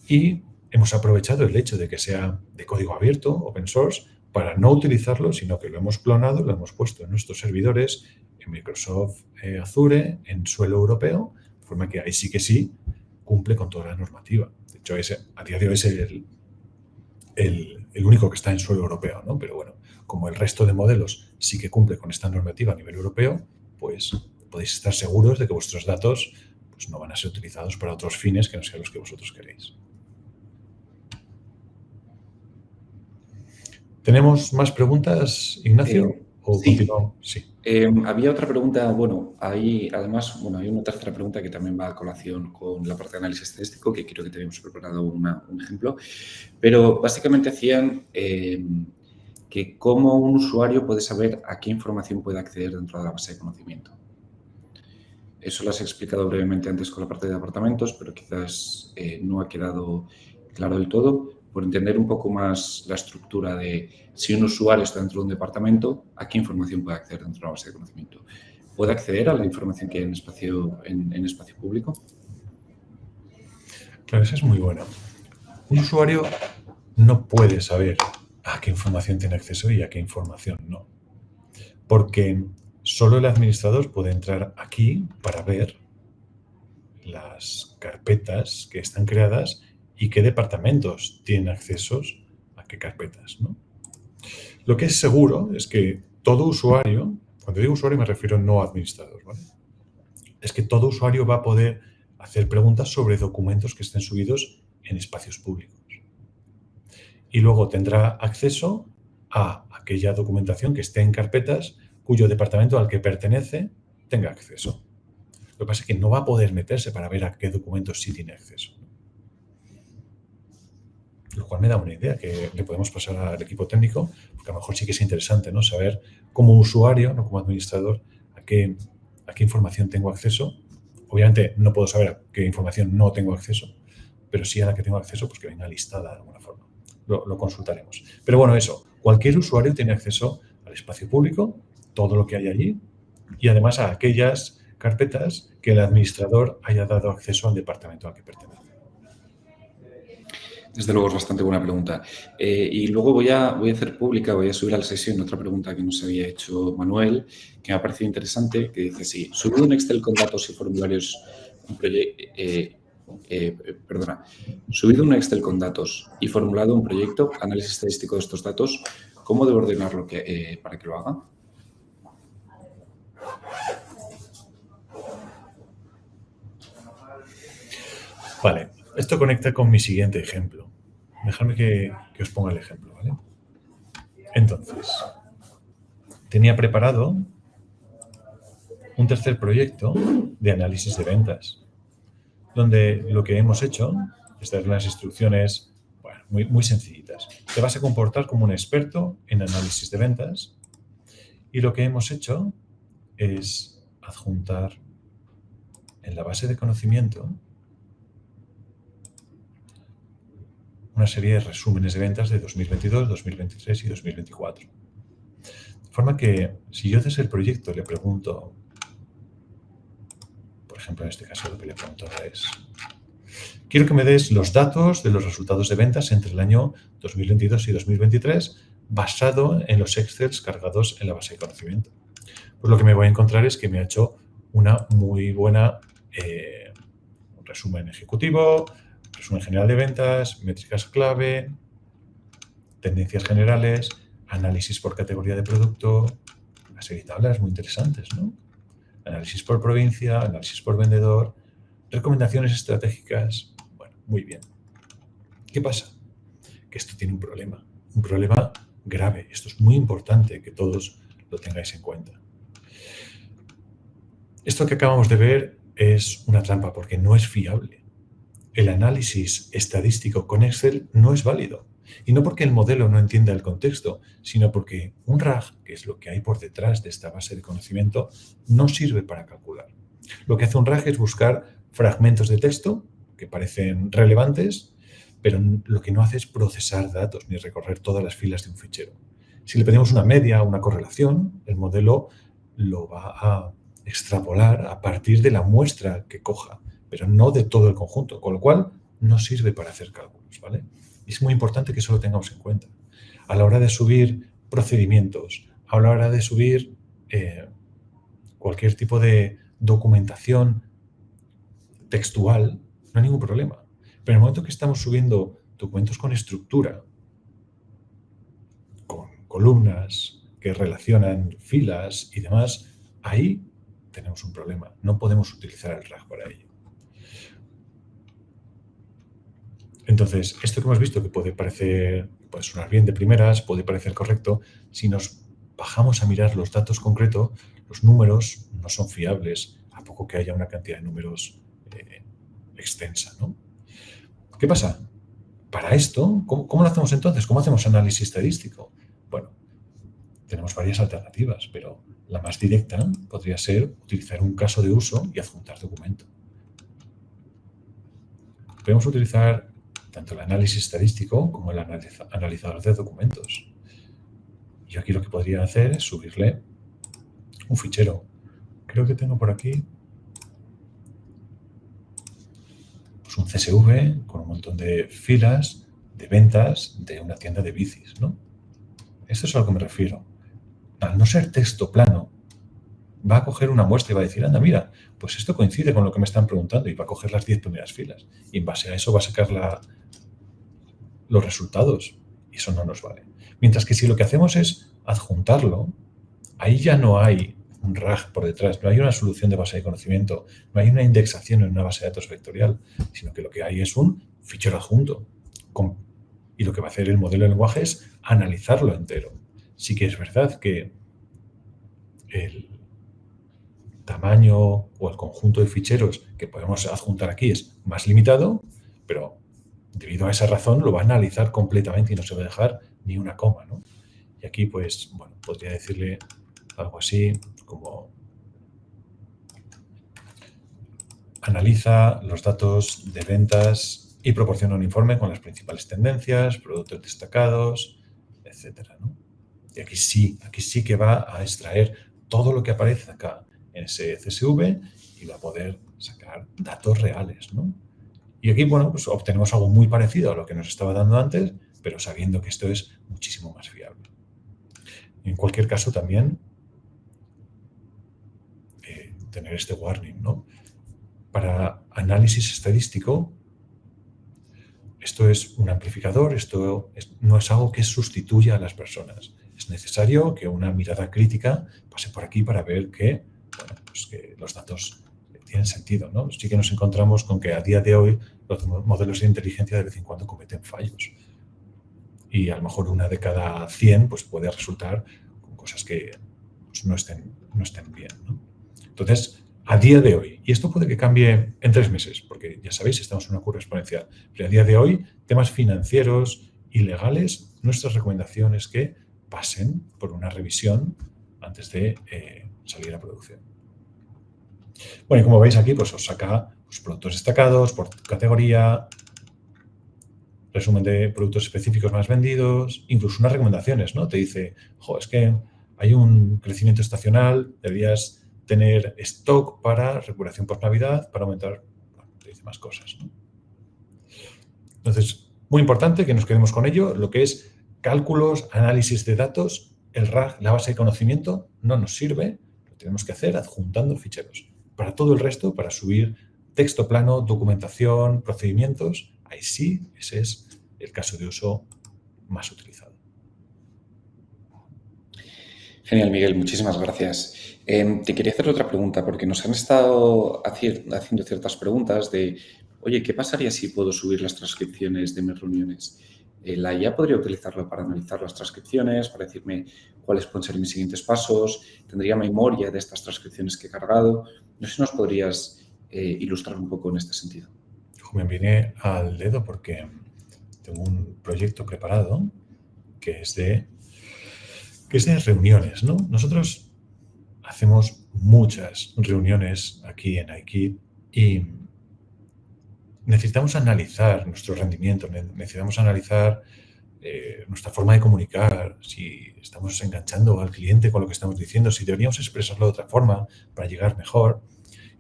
y hemos aprovechado el hecho de que sea de código abierto, open source, para no utilizarlo, sino que lo hemos clonado, lo hemos puesto en nuestros servidores, en Microsoft Azure, en suelo europeo, de forma que ahí sí que sí cumple con toda la normativa. De hecho, a día de hoy es el único que está en suelo europeo, ¿no? Pero bueno, como el resto de modelos sí que cumple con esta normativa a nivel europeo, pues podéis estar seguros de que vuestros datos pues, no van a ser utilizados para otros fines que no sean los que vosotros queréis. ¿Tenemos más preguntas, Ignacio? ¿O sí. continuamos? Sí. Había otra pregunta, bueno, hay una tercera pregunta que también va a colación con la parte de análisis estadístico, que creo que tenemos preparado un ejemplo, pero básicamente hacían que cómo un usuario puede saber a qué información puede acceder dentro de la base de conocimiento. Eso lo has explicado brevemente antes con la parte de departamentos, pero quizás no ha quedado claro del todo. Por entender un poco más la estructura de si un usuario está dentro de un departamento, ¿a qué información puede acceder dentro de una base de conocimiento? ¿Puede acceder a la información que hay en espacio público? Claro, eso es muy bueno. Un usuario no puede saber a qué información tiene acceso y a qué información no. Porque solo el administrador puede entrar aquí para ver las carpetas que están creadas y qué departamentos tienen accesos a qué carpetas, ¿no? Lo que es seguro es que todo usuario, cuando digo usuario me refiero no a administrador, ¿vale? Es que todo usuario va a poder hacer preguntas sobre documentos que estén subidos en espacios públicos. Y luego tendrá acceso a aquella documentación que esté en carpetas cuyo departamento al que pertenece tenga acceso. Lo que pasa es que no va a poder meterse para ver a qué documentos sí tiene acceso. Lo cual me da una idea que le podemos pasar al equipo técnico, porque a lo mejor sí que es interesante, ¿no? Saber como usuario, no como administrador, a qué información tengo acceso. Obviamente no puedo saber a qué información no tengo acceso, pero sí a la que tengo acceso, pues que venga listada de alguna forma. Lo consultaremos. Pero bueno, eso, cualquier usuario tiene acceso a al espacio público, todo lo que hay allí, y además a aquellas carpetas que el administrador haya dado acceso al departamento al que pertenece. Desde luego es bastante buena pregunta. Y luego voy a hacer pública, voy a subir a la sesión otra pregunta que nos había hecho Manuel, que me ha parecido interesante, que dice así: subido un Excel con datos y formularios, subido un Excel con datos y formulado un proyecto, análisis estadístico de estos datos, ¿cómo debo ordenarlo para que lo haga? Vale, esto conecta con mi siguiente ejemplo. Dejadme que os ponga el ejemplo, ¿vale? Entonces, tenía preparado un tercer proyecto de análisis de ventas, donde lo que hemos hecho es dar unas instrucciones, bueno, muy sencillitas. Te vas a comportar como un experto en análisis de ventas y lo que hemos hecho es adjuntar en la base de conocimiento una serie de resúmenes de ventas de 2022, 2023 y 2024. De forma que si yo desde el proyecto le pregunto, por ejemplo, en este caso lo que le pregunto es: quiero que me des los datos de los resultados de ventas entre el año 2022 y 2023 basado en los Excels cargados en la base de conocimiento. Pues lo que me voy a encontrar es que me ha hecho una muy buena resumen ejecutivo, resumen general de ventas, métricas clave, tendencias generales, análisis por categoría de producto, una serie de tablas muy interesantes, ¿no? Análisis por provincia, análisis por vendedor, recomendaciones estratégicas. Bueno, muy bien. ¿Qué pasa? Que esto tiene un problema grave. Esto es muy importante que todos lo tengáis en cuenta. Esto que acabamos de ver es una trampa porque no es fiable. El análisis estadístico con Excel no es válido. Y no porque el modelo no entienda el contexto, sino porque un RAG, que es lo que hay por detrás de esta base de conocimiento, no sirve para calcular. Lo que hace un RAG es buscar fragmentos de texto que parecen relevantes, pero lo que no hace es procesar datos ni recorrer todas las filas de un fichero. Si le pedimos una media o una correlación, el modelo lo va a extrapolar a partir de la muestra que coja, pero no de todo el conjunto, con lo cual no sirve para hacer cálculos, ¿vale? Es muy importante que eso lo tengamos en cuenta. A la hora de subir procedimientos, a la hora de subir cualquier tipo de documentación textual, no hay ningún problema. Pero en el momento que estamos subiendo documentos con estructura, con columnas que relacionan filas y demás, ahí tenemos un problema. No podemos utilizar el RAG para ello. Entonces, esto que hemos visto que puede sonar bien de primeras, puede parecer correcto, si nos bajamos a mirar los datos concretos, los números no son fiables, a poco que haya una cantidad de números extensa, ¿no? ¿Qué pasa? Para esto, ¿cómo lo hacemos entonces? ¿Cómo hacemos análisis estadístico? Bueno, tenemos varias alternativas, pero la más directa podría ser utilizar un caso de uso y adjuntar documento. Podemos utilizar tanto el análisis estadístico como el analizador de documentos. Yo aquí lo que podría hacer es subirle un fichero. Creo que tengo por aquí pues un CSV con un montón de filas de ventas de una tienda de bicis, ¿no? Esto es a lo que me refiero. Al no ser texto plano, va a coger una muestra y va a decir, anda, mira, pues esto coincide con lo que me están preguntando, y va a coger las 10 primeras filas. Y en base a eso va a sacar los resultados. Y eso no nos vale. Mientras que si lo que hacemos es adjuntarlo, ahí ya no hay un RAG por detrás, no hay una solución de base de conocimiento, no hay una indexación en una base de datos vectorial, sino que lo que hay es un fichero adjunto. Y lo que va a hacer el modelo de lenguaje es analizarlo entero. Sí que es verdad que el tamaño o el conjunto de ficheros que podemos adjuntar aquí es más limitado, pero debido a esa razón lo va a analizar completamente y no se va a dejar ni una coma, ¿no? Y aquí, pues, bueno, podría decirle algo así como: analiza los datos de ventas y proporciona un informe con las principales tendencias, productos destacados, etcétera, ¿no? Y aquí sí que va a extraer todo lo que aparece acá en ese CSV y va a poder sacar datos reales, ¿no? Y aquí, bueno, pues obtenemos algo muy parecido a lo que nos estaba dando antes, pero sabiendo que esto es muchísimo más fiable. En cualquier caso, también tener este warning, ¿no? Para análisis estadístico, esto es un amplificador, no es algo que sustituya a las personas. Es necesario que una mirada crítica pase por aquí para ver que, bueno, pues que los datos tienen sentido, ¿no? Sí que nos encontramos con que a día de hoy los modelos de inteligencia de vez en cuando cometen fallos. Y a lo mejor una de cada 100 pues, puede resultar con cosas que pues, no estén bien, ¿no? Entonces, a día de hoy, y esto puede que cambie en 3 meses, porque ya sabéis, estamos en una curva exponencial, pero a día de hoy, temas financieros y legales, nuestra recomendación es que pasen por una revisión antes de salir a producción. Bueno, y como veis aquí, pues os saca los productos destacados por categoría, resumen de productos específicos más vendidos, incluso unas recomendaciones, ¿no? Te dice, es que hay un crecimiento estacional, deberías tener stock para recuperación post-Navidad, para aumentar, te dice más cosas, ¿no? Entonces, muy importante que nos quedemos con ello, lo que es cálculos, análisis de datos, el RAG, la base de conocimiento, no nos sirve, lo tenemos que hacer adjuntando ficheros. Para todo el resto, para subir texto plano, documentación, procedimientos, ahí sí, ese es el caso de uso más utilizado. Genial, Miguel, muchísimas gracias. Te quería hacer otra pregunta, porque nos han estado haciendo ciertas preguntas de, oye, ¿qué pasaría si puedo subir las transcripciones de mis reuniones? ¿La IA podría utilizarlo para analizar las transcripciones, para decirme cuáles pueden ser mis siguientes pasos? ¿Tendría memoria de estas transcripciones que he cargado? No sé si nos podrías ilustrar un poco en este sentido. Me viene al dedo porque tengo un proyecto preparado que es de reuniones, ¿no? Nosotros hacemos muchas reuniones aquí en iKeep y necesitamos analizar nuestro rendimiento, necesitamos analizar nuestra forma de comunicar, si estamos enganchando al cliente con lo que estamos diciendo, si deberíamos expresarlo de otra forma para llegar mejor.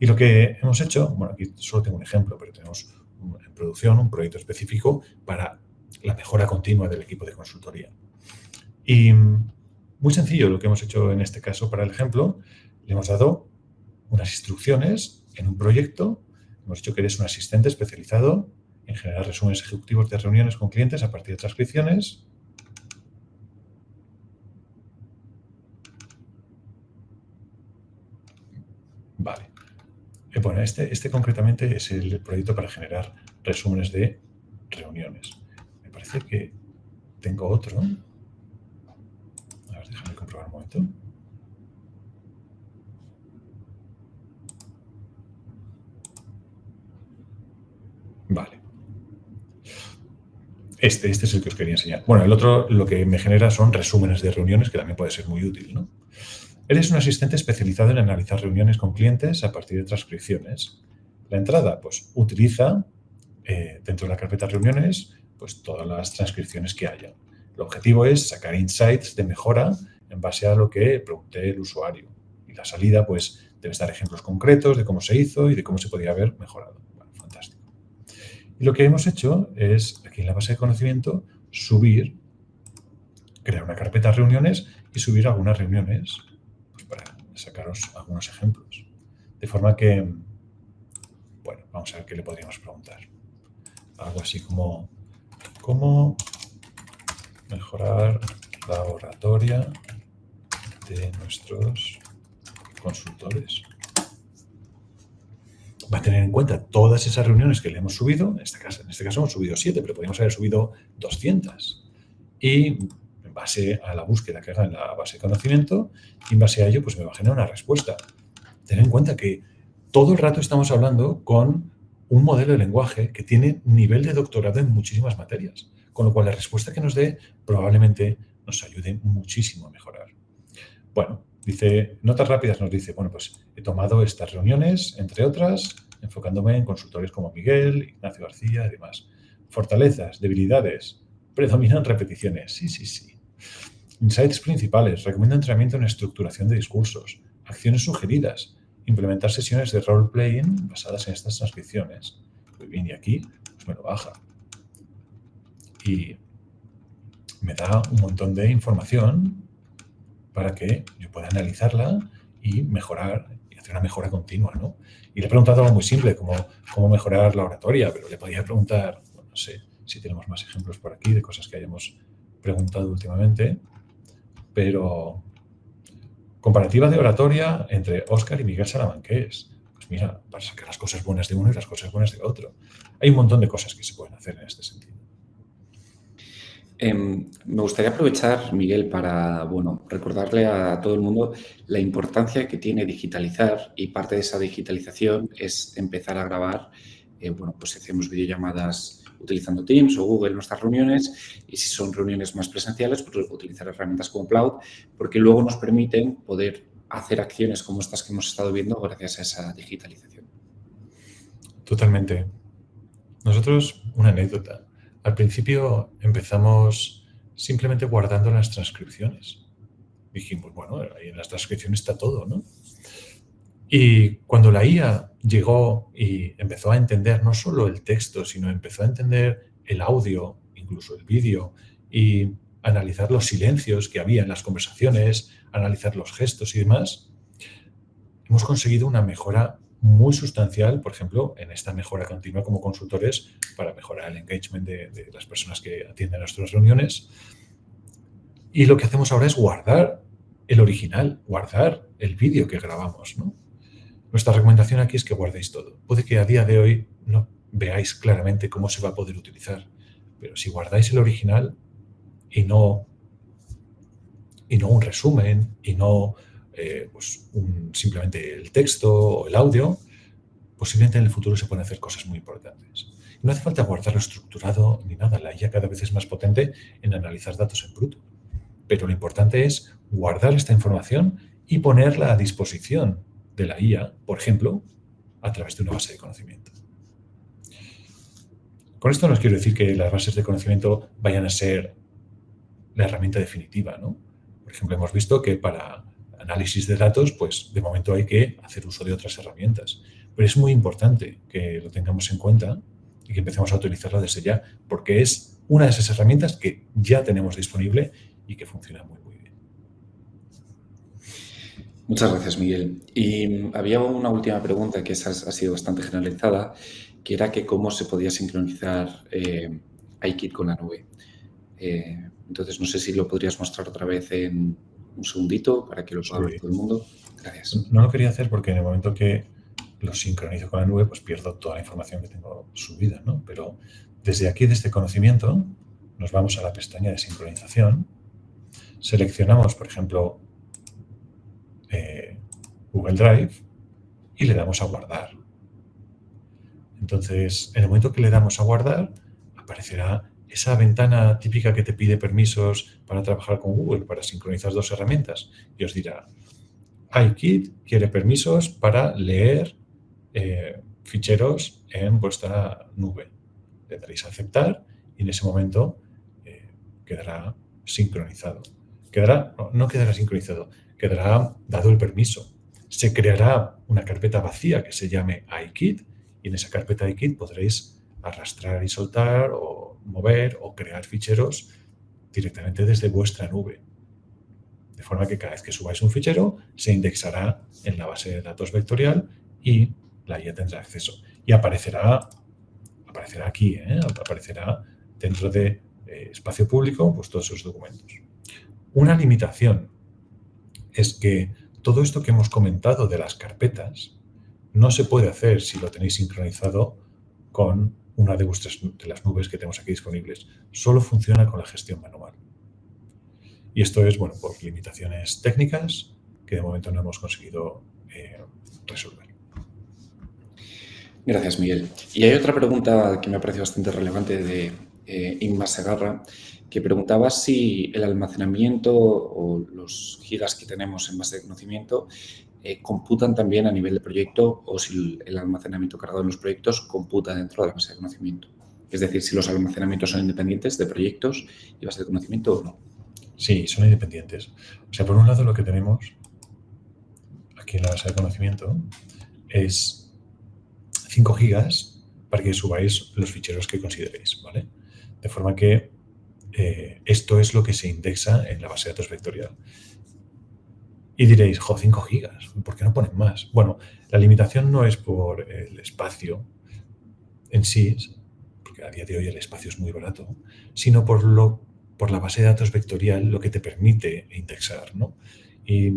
Y lo que hemos hecho, bueno, aquí solo tengo un ejemplo, pero tenemos en producción un proyecto específico para la mejora continua del equipo de consultoría. Y muy sencillo lo que hemos hecho en este caso para el ejemplo, le hemos dado unas instrucciones en un proyecto, hemos dicho que eres un asistente especializado en generar resúmenes ejecutivos de reuniones con clientes a partir de transcripciones. Vale. Bueno, este concretamente es el proyecto para generar resúmenes de reuniones. Me parece que tengo otro. A ver, déjame comprobar un momento. Vale. Este es el que os quería enseñar. Bueno, el otro lo que me genera son resúmenes de reuniones, que también puede ser muy útil, ¿no? Eres un asistente especializado en analizar reuniones con clientes a partir de transcripciones. La entrada, pues utiliza dentro de la carpeta reuniones, pues todas las transcripciones que haya. El objetivo es sacar insights de mejora en base a lo que pregunté el usuario. Y la salida, pues, debe dar ejemplos concretos de cómo se hizo y de cómo se podría haber mejorado. Bueno, fantástico. Y lo que hemos hecho es, aquí en la base de conocimiento, crear una carpeta reuniones y subir algunas reuniones, pues, para sacaros algunos ejemplos. De forma que, bueno, vamos a ver qué le podríamos preguntar. Algo así como, ¿cómo mejorar la oratoria de nuestros consultores? Va a tener en cuenta todas esas reuniones que le hemos subido. En este caso hemos subido 7, pero podríamos haber subido 200. Y en base a la búsqueda que haga en la base de conocimiento, y en base a ello, pues me va a generar una respuesta. Tened en cuenta que todo el rato estamos hablando con un modelo de lenguaje que tiene nivel de doctorado en muchísimas materias, con lo cual la respuesta que nos dé probablemente nos ayude muchísimo a mejorar. Bueno, dice, notas rápidas nos dice, bueno, pues he tomado estas reuniones, entre otras, enfocándome en consultores como Miguel, Ignacio García y demás. Fortalezas, debilidades, predominan repeticiones. Sí. Insights principales. Recomiendo entrenamiento en estructuración de discursos. Acciones sugeridas. Implementar sesiones de role-playing basadas en estas transcripciones. Muy bien, y aquí pues me lo baja. Y me da un montón de información para que yo pueda analizarla y mejorar, y hacer una mejora continua, ¿no? Y le he preguntado algo muy simple, como cómo mejorar la oratoria, pero le podía preguntar, bueno, no sé si tenemos más ejemplos por aquí de cosas que hayamos preguntado últimamente, pero comparativa de oratoria entre Óscar y Miguel Salamanqués. Pues mira, para sacar las cosas buenas de uno y las cosas buenas de otro. Hay un montón de cosas que se pueden hacer en este sentido. Me gustaría aprovechar, Miguel, para recordarle a todo el mundo la importancia que tiene digitalizar, y parte de esa digitalización es empezar a grabar, pues si hacemos videollamadas utilizando Teams o Google en nuestras reuniones, y si son reuniones más presenciales, pues utilizar herramientas como Cloud, porque luego nos permiten poder hacer acciones como estas que hemos estado viendo gracias a esa digitalización. Totalmente. Nosotros, una anécdota. Al principio empezamos simplemente guardando las transcripciones. Dijimos, bueno, ahí en las transcripciones está todo, ¿no? Y cuando la IA llegó y empezó a entender no solo el texto, sino empezó a entender el audio, incluso el vídeo, y analizar los silencios que había en las conversaciones, analizar los gestos y demás, hemos conseguido una mejora muy sustancial, por ejemplo, en esta mejora continua como consultores para mejorar el engagement de las personas que atienden nuestras reuniones. Y lo que hacemos ahora es guardar el original, guardar el vídeo que grabamos, ¿no? Nuestra recomendación aquí es que guardéis todo. Puede que a día de hoy no veáis claramente cómo se va a poder utilizar, pero si guardáis el original y no un resumen y no simplemente el texto o el audio, posiblemente en el futuro se pueden hacer cosas muy importantes. No hace falta guardarlo estructurado ni nada. La IA cada vez es más potente en analizar datos en bruto. Pero lo importante es guardar esta información y ponerla a disposición de la IA, por ejemplo, a través de una base de conocimiento. Con esto no os quiero decir que las bases de conocimiento vayan a ser la herramienta definitiva, ¿no? Por ejemplo, hemos visto que para análisis de datos, pues de momento hay que hacer uso de otras herramientas. Pero es muy importante que lo tengamos en cuenta y que empecemos a utilizarlo desde ya, porque es una de esas herramientas que ya tenemos disponible y que funciona muy, muy bien. Muchas gracias, Miguel. Y había una última pregunta que esa ha sido bastante generalizada, que era que cómo se podía sincronizar iKit con la nube. Entonces, no sé si lo podrías mostrar otra vez en un segundito para que lo pueda ver todo el mundo. Gracias. No lo quería hacer porque en el momento que lo sincronizo con la nube, pues pierdo toda la información que tengo subida, ¿no? Pero desde aquí, desde conocimiento, nos vamos a la pestaña de sincronización, seleccionamos, por ejemplo, Google Drive y le damos a guardar. Entonces, en el momento que le damos a guardar, aparecerá esa ventana típica que te pide permisos para trabajar con Google, para sincronizar dos herramientas, y os dirá, iKit quiere permisos para leer ficheros en vuestra nube. Le daréis a aceptar y en ese momento quedará sincronizado. No quedará sincronizado, quedará dado el permiso. Se creará una carpeta vacía que se llame iKit y en esa carpeta iKit podréis arrastrar y soltar o mover o crear ficheros directamente desde vuestra nube. De forma que cada vez que subáis un fichero se indexará en la base de datos vectorial y la IA tendrá acceso. Y aparecerá aquí, aparecerá dentro de espacio público pues todos esos documentos. Una limitación es que todo esto que hemos comentado de las carpetas no se puede hacer si lo tenéis sincronizado con una de las nubes que tenemos aquí disponibles. Solo funciona con la gestión manual. Y esto es, por limitaciones técnicas que de momento no hemos conseguido resolver. Gracias, Miguel. Y hay otra pregunta que me ha parecido bastante relevante de Inma Segarra, que preguntaba si el almacenamiento o los gigas que tenemos en base de conocimiento computan también a nivel de proyecto o si el almacenamiento cargado en los proyectos computa dentro de la base de conocimiento. Es decir, si los almacenamientos son independientes de proyectos y base de conocimiento o no. Sí, son independientes. O sea, por un lado lo que tenemos aquí en la base de conocimiento es 5 gigas para que subáis los ficheros que consideréis, ¿vale? De forma que esto es lo que se indexa en la base de datos vectorial. Y diréis, 5 gigas, ¿por qué no ponen más? Bueno, la limitación no es por el espacio en sí, porque a día de hoy el espacio es muy barato, sino por la base de datos vectorial, lo que te permite indexar, ¿no? Y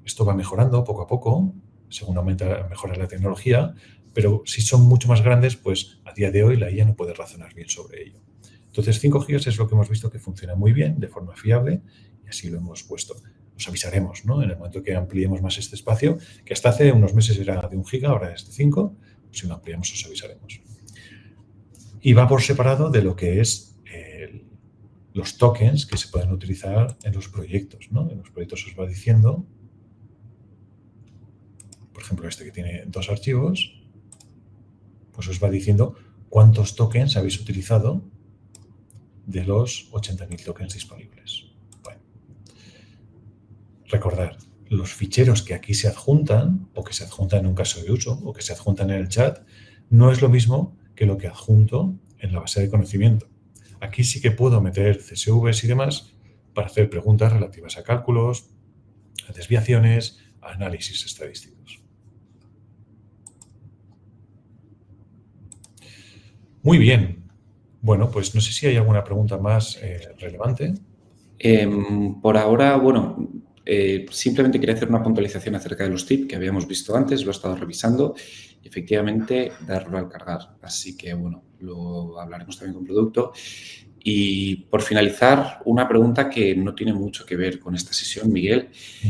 esto va mejorando poco a poco, según mejora la tecnología, pero si son mucho más grandes, pues a día de hoy la IA no puede razonar bien sobre ello. Entonces, 5 gigas es lo que hemos visto que funciona muy bien, de forma fiable, y así lo hemos puesto. Os avisaremos, ¿no? En el momento que ampliemos más este espacio, que hasta hace unos meses era de 1 giga, ahora es de 5, pues si lo ampliamos os avisaremos. Y va por separado de lo que es los tokens que se pueden utilizar en los proyectos, ¿no? En los proyectos os va diciendo, por ejemplo, este que tiene 2 archivos, pues os va diciendo cuántos tokens habéis utilizado de los 80.000 tokens disponibles. Bueno. Recordad, los ficheros que aquí se adjuntan, o que se adjuntan en un caso de uso, o que se adjuntan en el chat, no es lo mismo que lo que adjunto en la base de conocimiento. Aquí sí que puedo meter CSVs y demás para hacer preguntas relativas a cálculos, a desviaciones, a análisis estadísticos. Muy bien. Bueno, pues no sé si hay alguna pregunta más relevante. Por ahora, bueno, simplemente quería hacer una puntualización acerca de los tips que habíamos visto antes, lo he estado revisando y efectivamente darlo al cargar. Así que, bueno, lo hablaremos también con producto. Y por finalizar, una pregunta que no tiene mucho que ver con esta sesión, Miguel.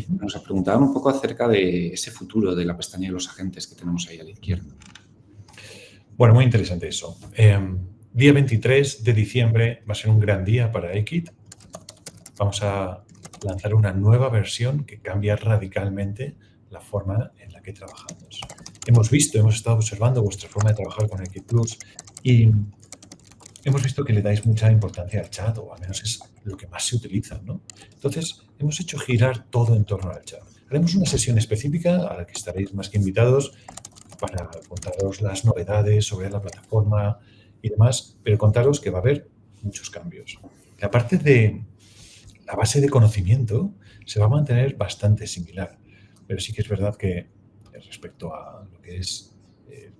Nos preguntaban un poco acerca de ese futuro de la pestaña de los agentes que tenemos ahí a la izquierda. Bueno, muy interesante eso. Día 23 de diciembre va a ser un gran día para Equit. Vamos a lanzar una nueva versión que cambia radicalmente la forma en la que trabajamos. Hemos estado observando vuestra forma de trabajar con Equit Plus y hemos visto que le dais mucha importancia al chat, o al menos es lo que más se utiliza, ¿no? Entonces, hemos hecho girar todo en torno al chat. Haremos una sesión específica a la que estaréis más que invitados para contaros las novedades sobre la plataforma y demás, pero contaros que va a haber muchos cambios. La parte de la base de conocimiento se va a mantener bastante similar, pero sí que es verdad que respecto a lo que es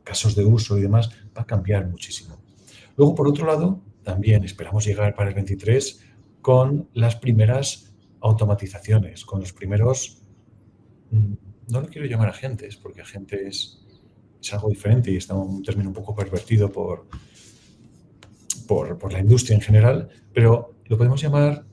casos de uso y demás, va a cambiar muchísimo. Luego, por otro lado, también esperamos llegar para el 23 con las primeras automatizaciones, con los primeros, no lo quiero llamar agentes, porque agentes es algo diferente y está un término un poco pervertido por la industria en general, pero lo podemos llamar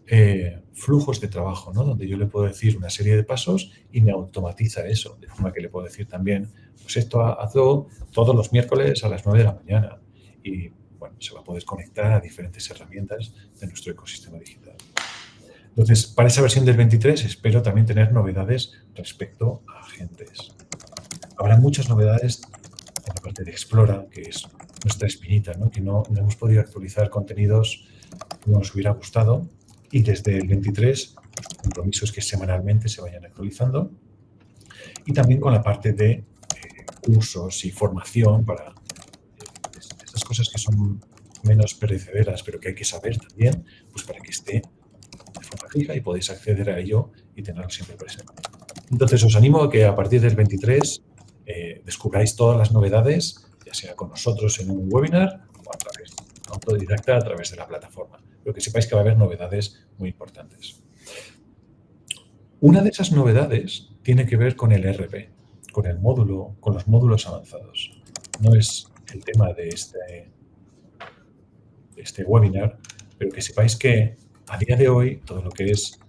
flujos de trabajo, ¿no? Donde yo le puedo decir una serie de pasos y me automatiza eso, de forma que le puedo decir también, pues esto hazlo todos los miércoles a las 9 de la mañana y, bueno, se va a poder conectar a diferentes herramientas de nuestro ecosistema digital. Entonces, para esa versión del 23 espero también tener novedades respecto a agentes. Habrá muchas novedades en la parte de Explora, que es nuestra espinita, ¿no? Que no hemos podido actualizar contenidos como nos hubiera gustado. Y desde el 23, el compromiso es que semanalmente se vayan actualizando. Y también con la parte de cursos y formación para esas cosas que son menos perecederas, pero que hay que saber también, pues para que esté de forma fija y podéis acceder a ello y tenerlo siempre presente. Entonces, os animo a que a partir del 23 descubráis todas las novedades, ya sea con nosotros en un webinar o a través autodidacta a través de la plataforma. Pero que sepáis que va a haber novedades muy importantes. Una de esas novedades tiene que ver con el RP, con el módulo, con los módulos avanzados. No es el tema de este webinar, pero que sepáis que a día de hoy todo lo que es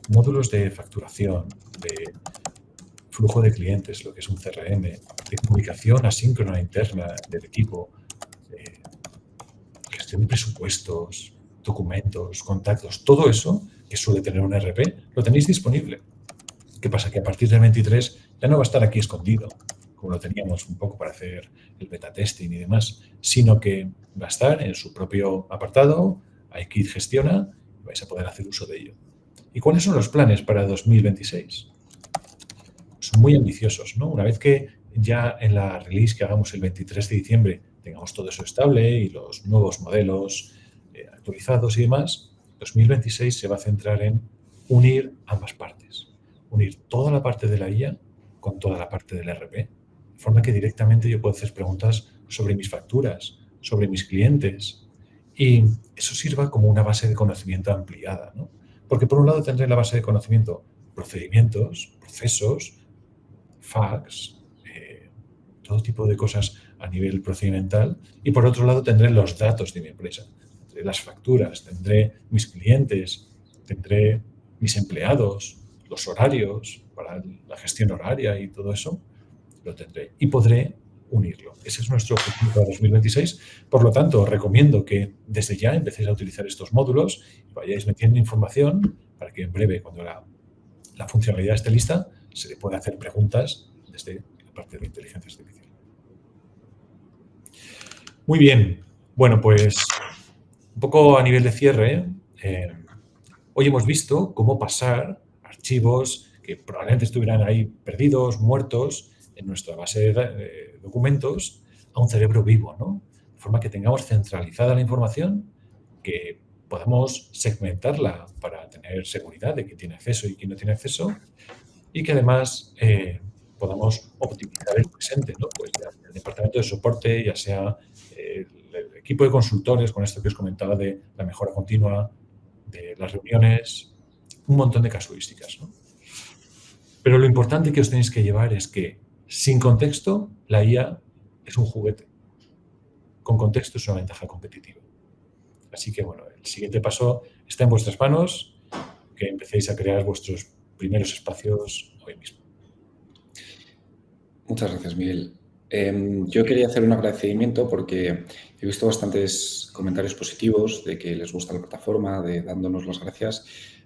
módulos de facturación, de flujo de clientes, lo que es un CRM, de comunicación asíncrona interna del equipo, de gestión de presupuestos, documentos, contactos, todo eso que suele tener un ERP, lo tenéis disponible. ¿Qué pasa? Que a partir del 23 ya no va a estar aquí escondido, como lo teníamos un poco para hacer el beta testing y demás, sino que va a estar en su propio apartado, Equit gestiona, vais a poder hacer uso de ello. ¿Y cuáles son los planes para 2026? Son muy ambiciosos, ¿no? Una vez que ya en la release que hagamos el 23 de diciembre tengamos todo eso estable y los nuevos modelos actualizados y demás, 2026 se va a centrar en unir ambas partes. Unir toda la parte de la IA con toda la parte del ERP, de forma que directamente yo puedo hacer preguntas sobre mis facturas, sobre mis clientes, y eso sirva como una base de conocimiento ampliada, ¿no? Porque por un lado tendré la base de conocimiento, procedimientos, procesos, fax, todo tipo de cosas a nivel procedimental, y por otro lado tendré los datos de mi empresa, tendré las facturas, tendré mis clientes, tendré mis empleados, los horarios para la gestión horaria y todo eso, lo tendré y podré unirlo. Ese es nuestro objetivo para 2026. Por lo tanto, os recomiendo que desde ya empecéis a utilizar estos módulos y vayáis metiendo información para que en breve, cuando la funcionalidad esté lista, se le pueda hacer preguntas desde la parte de inteligencia artificial. Muy bien. Bueno, pues un poco a nivel de cierre, hoy hemos visto cómo pasar archivos que probablemente estuvieran ahí perdidos, muertos, en nuestra base de documentos a un cerebro vivo, ¿no? De forma que tengamos centralizada la información, que podamos segmentarla para tener seguridad de quién tiene acceso y quién no tiene acceso, y que además podamos optimizar el presente, ¿no? Pues ya el departamento de soporte, ya sea el equipo de consultores, con esto que os comentaba de la mejora continua, de las reuniones, un montón de casuísticas, ¿no? Pero lo importante que os tenéis que llevar es que sin contexto, la IA es un juguete. Con contexto es una ventaja competitiva. Así que, bueno, el siguiente paso está en vuestras manos, que empecéis a crear vuestros primeros espacios hoy mismo. Muchas gracias, Miguel. Yo quería hacer un agradecimiento porque he visto bastantes comentarios positivos de que les gusta la plataforma, de dándonos las gracias.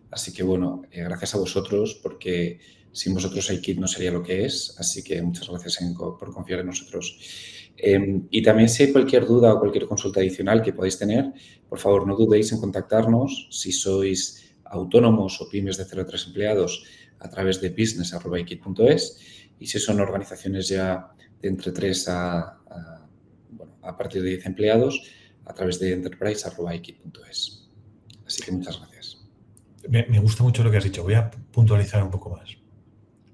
Así que, bueno, gracias a vosotros porque sin vosotros iKit no sería lo que es. Así que muchas gracias por confiar en nosotros. Y también si hay cualquier duda o cualquier consulta adicional que podáis tener, por favor, no dudéis en contactarnos. Si sois autónomos o pymes de 0 a 3 empleados, a través de business@ikit.es. Y si son organizaciones ya de entre 3 a partir de 10 empleados, a través de enterprise@ikit.es. Así que muchas gracias. Me gusta mucho lo que has dicho. Voy a puntualizar un poco más.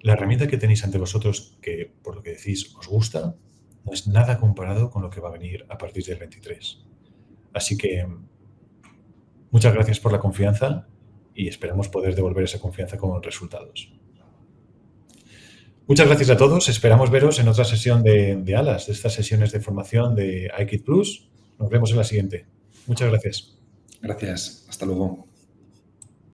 La herramienta que tenéis ante vosotros, que por lo que decís os gusta, no es nada comparado con lo que va a venir a partir del 23. Así que muchas gracias por la confianza y esperamos poder devolver esa confianza con resultados. Muchas gracias a todos. Esperamos veros en otra sesión de ALAS, de estas sesiones de formación de iKit Plus. Nos vemos en la siguiente. Muchas gracias. Gracias. Hasta luego.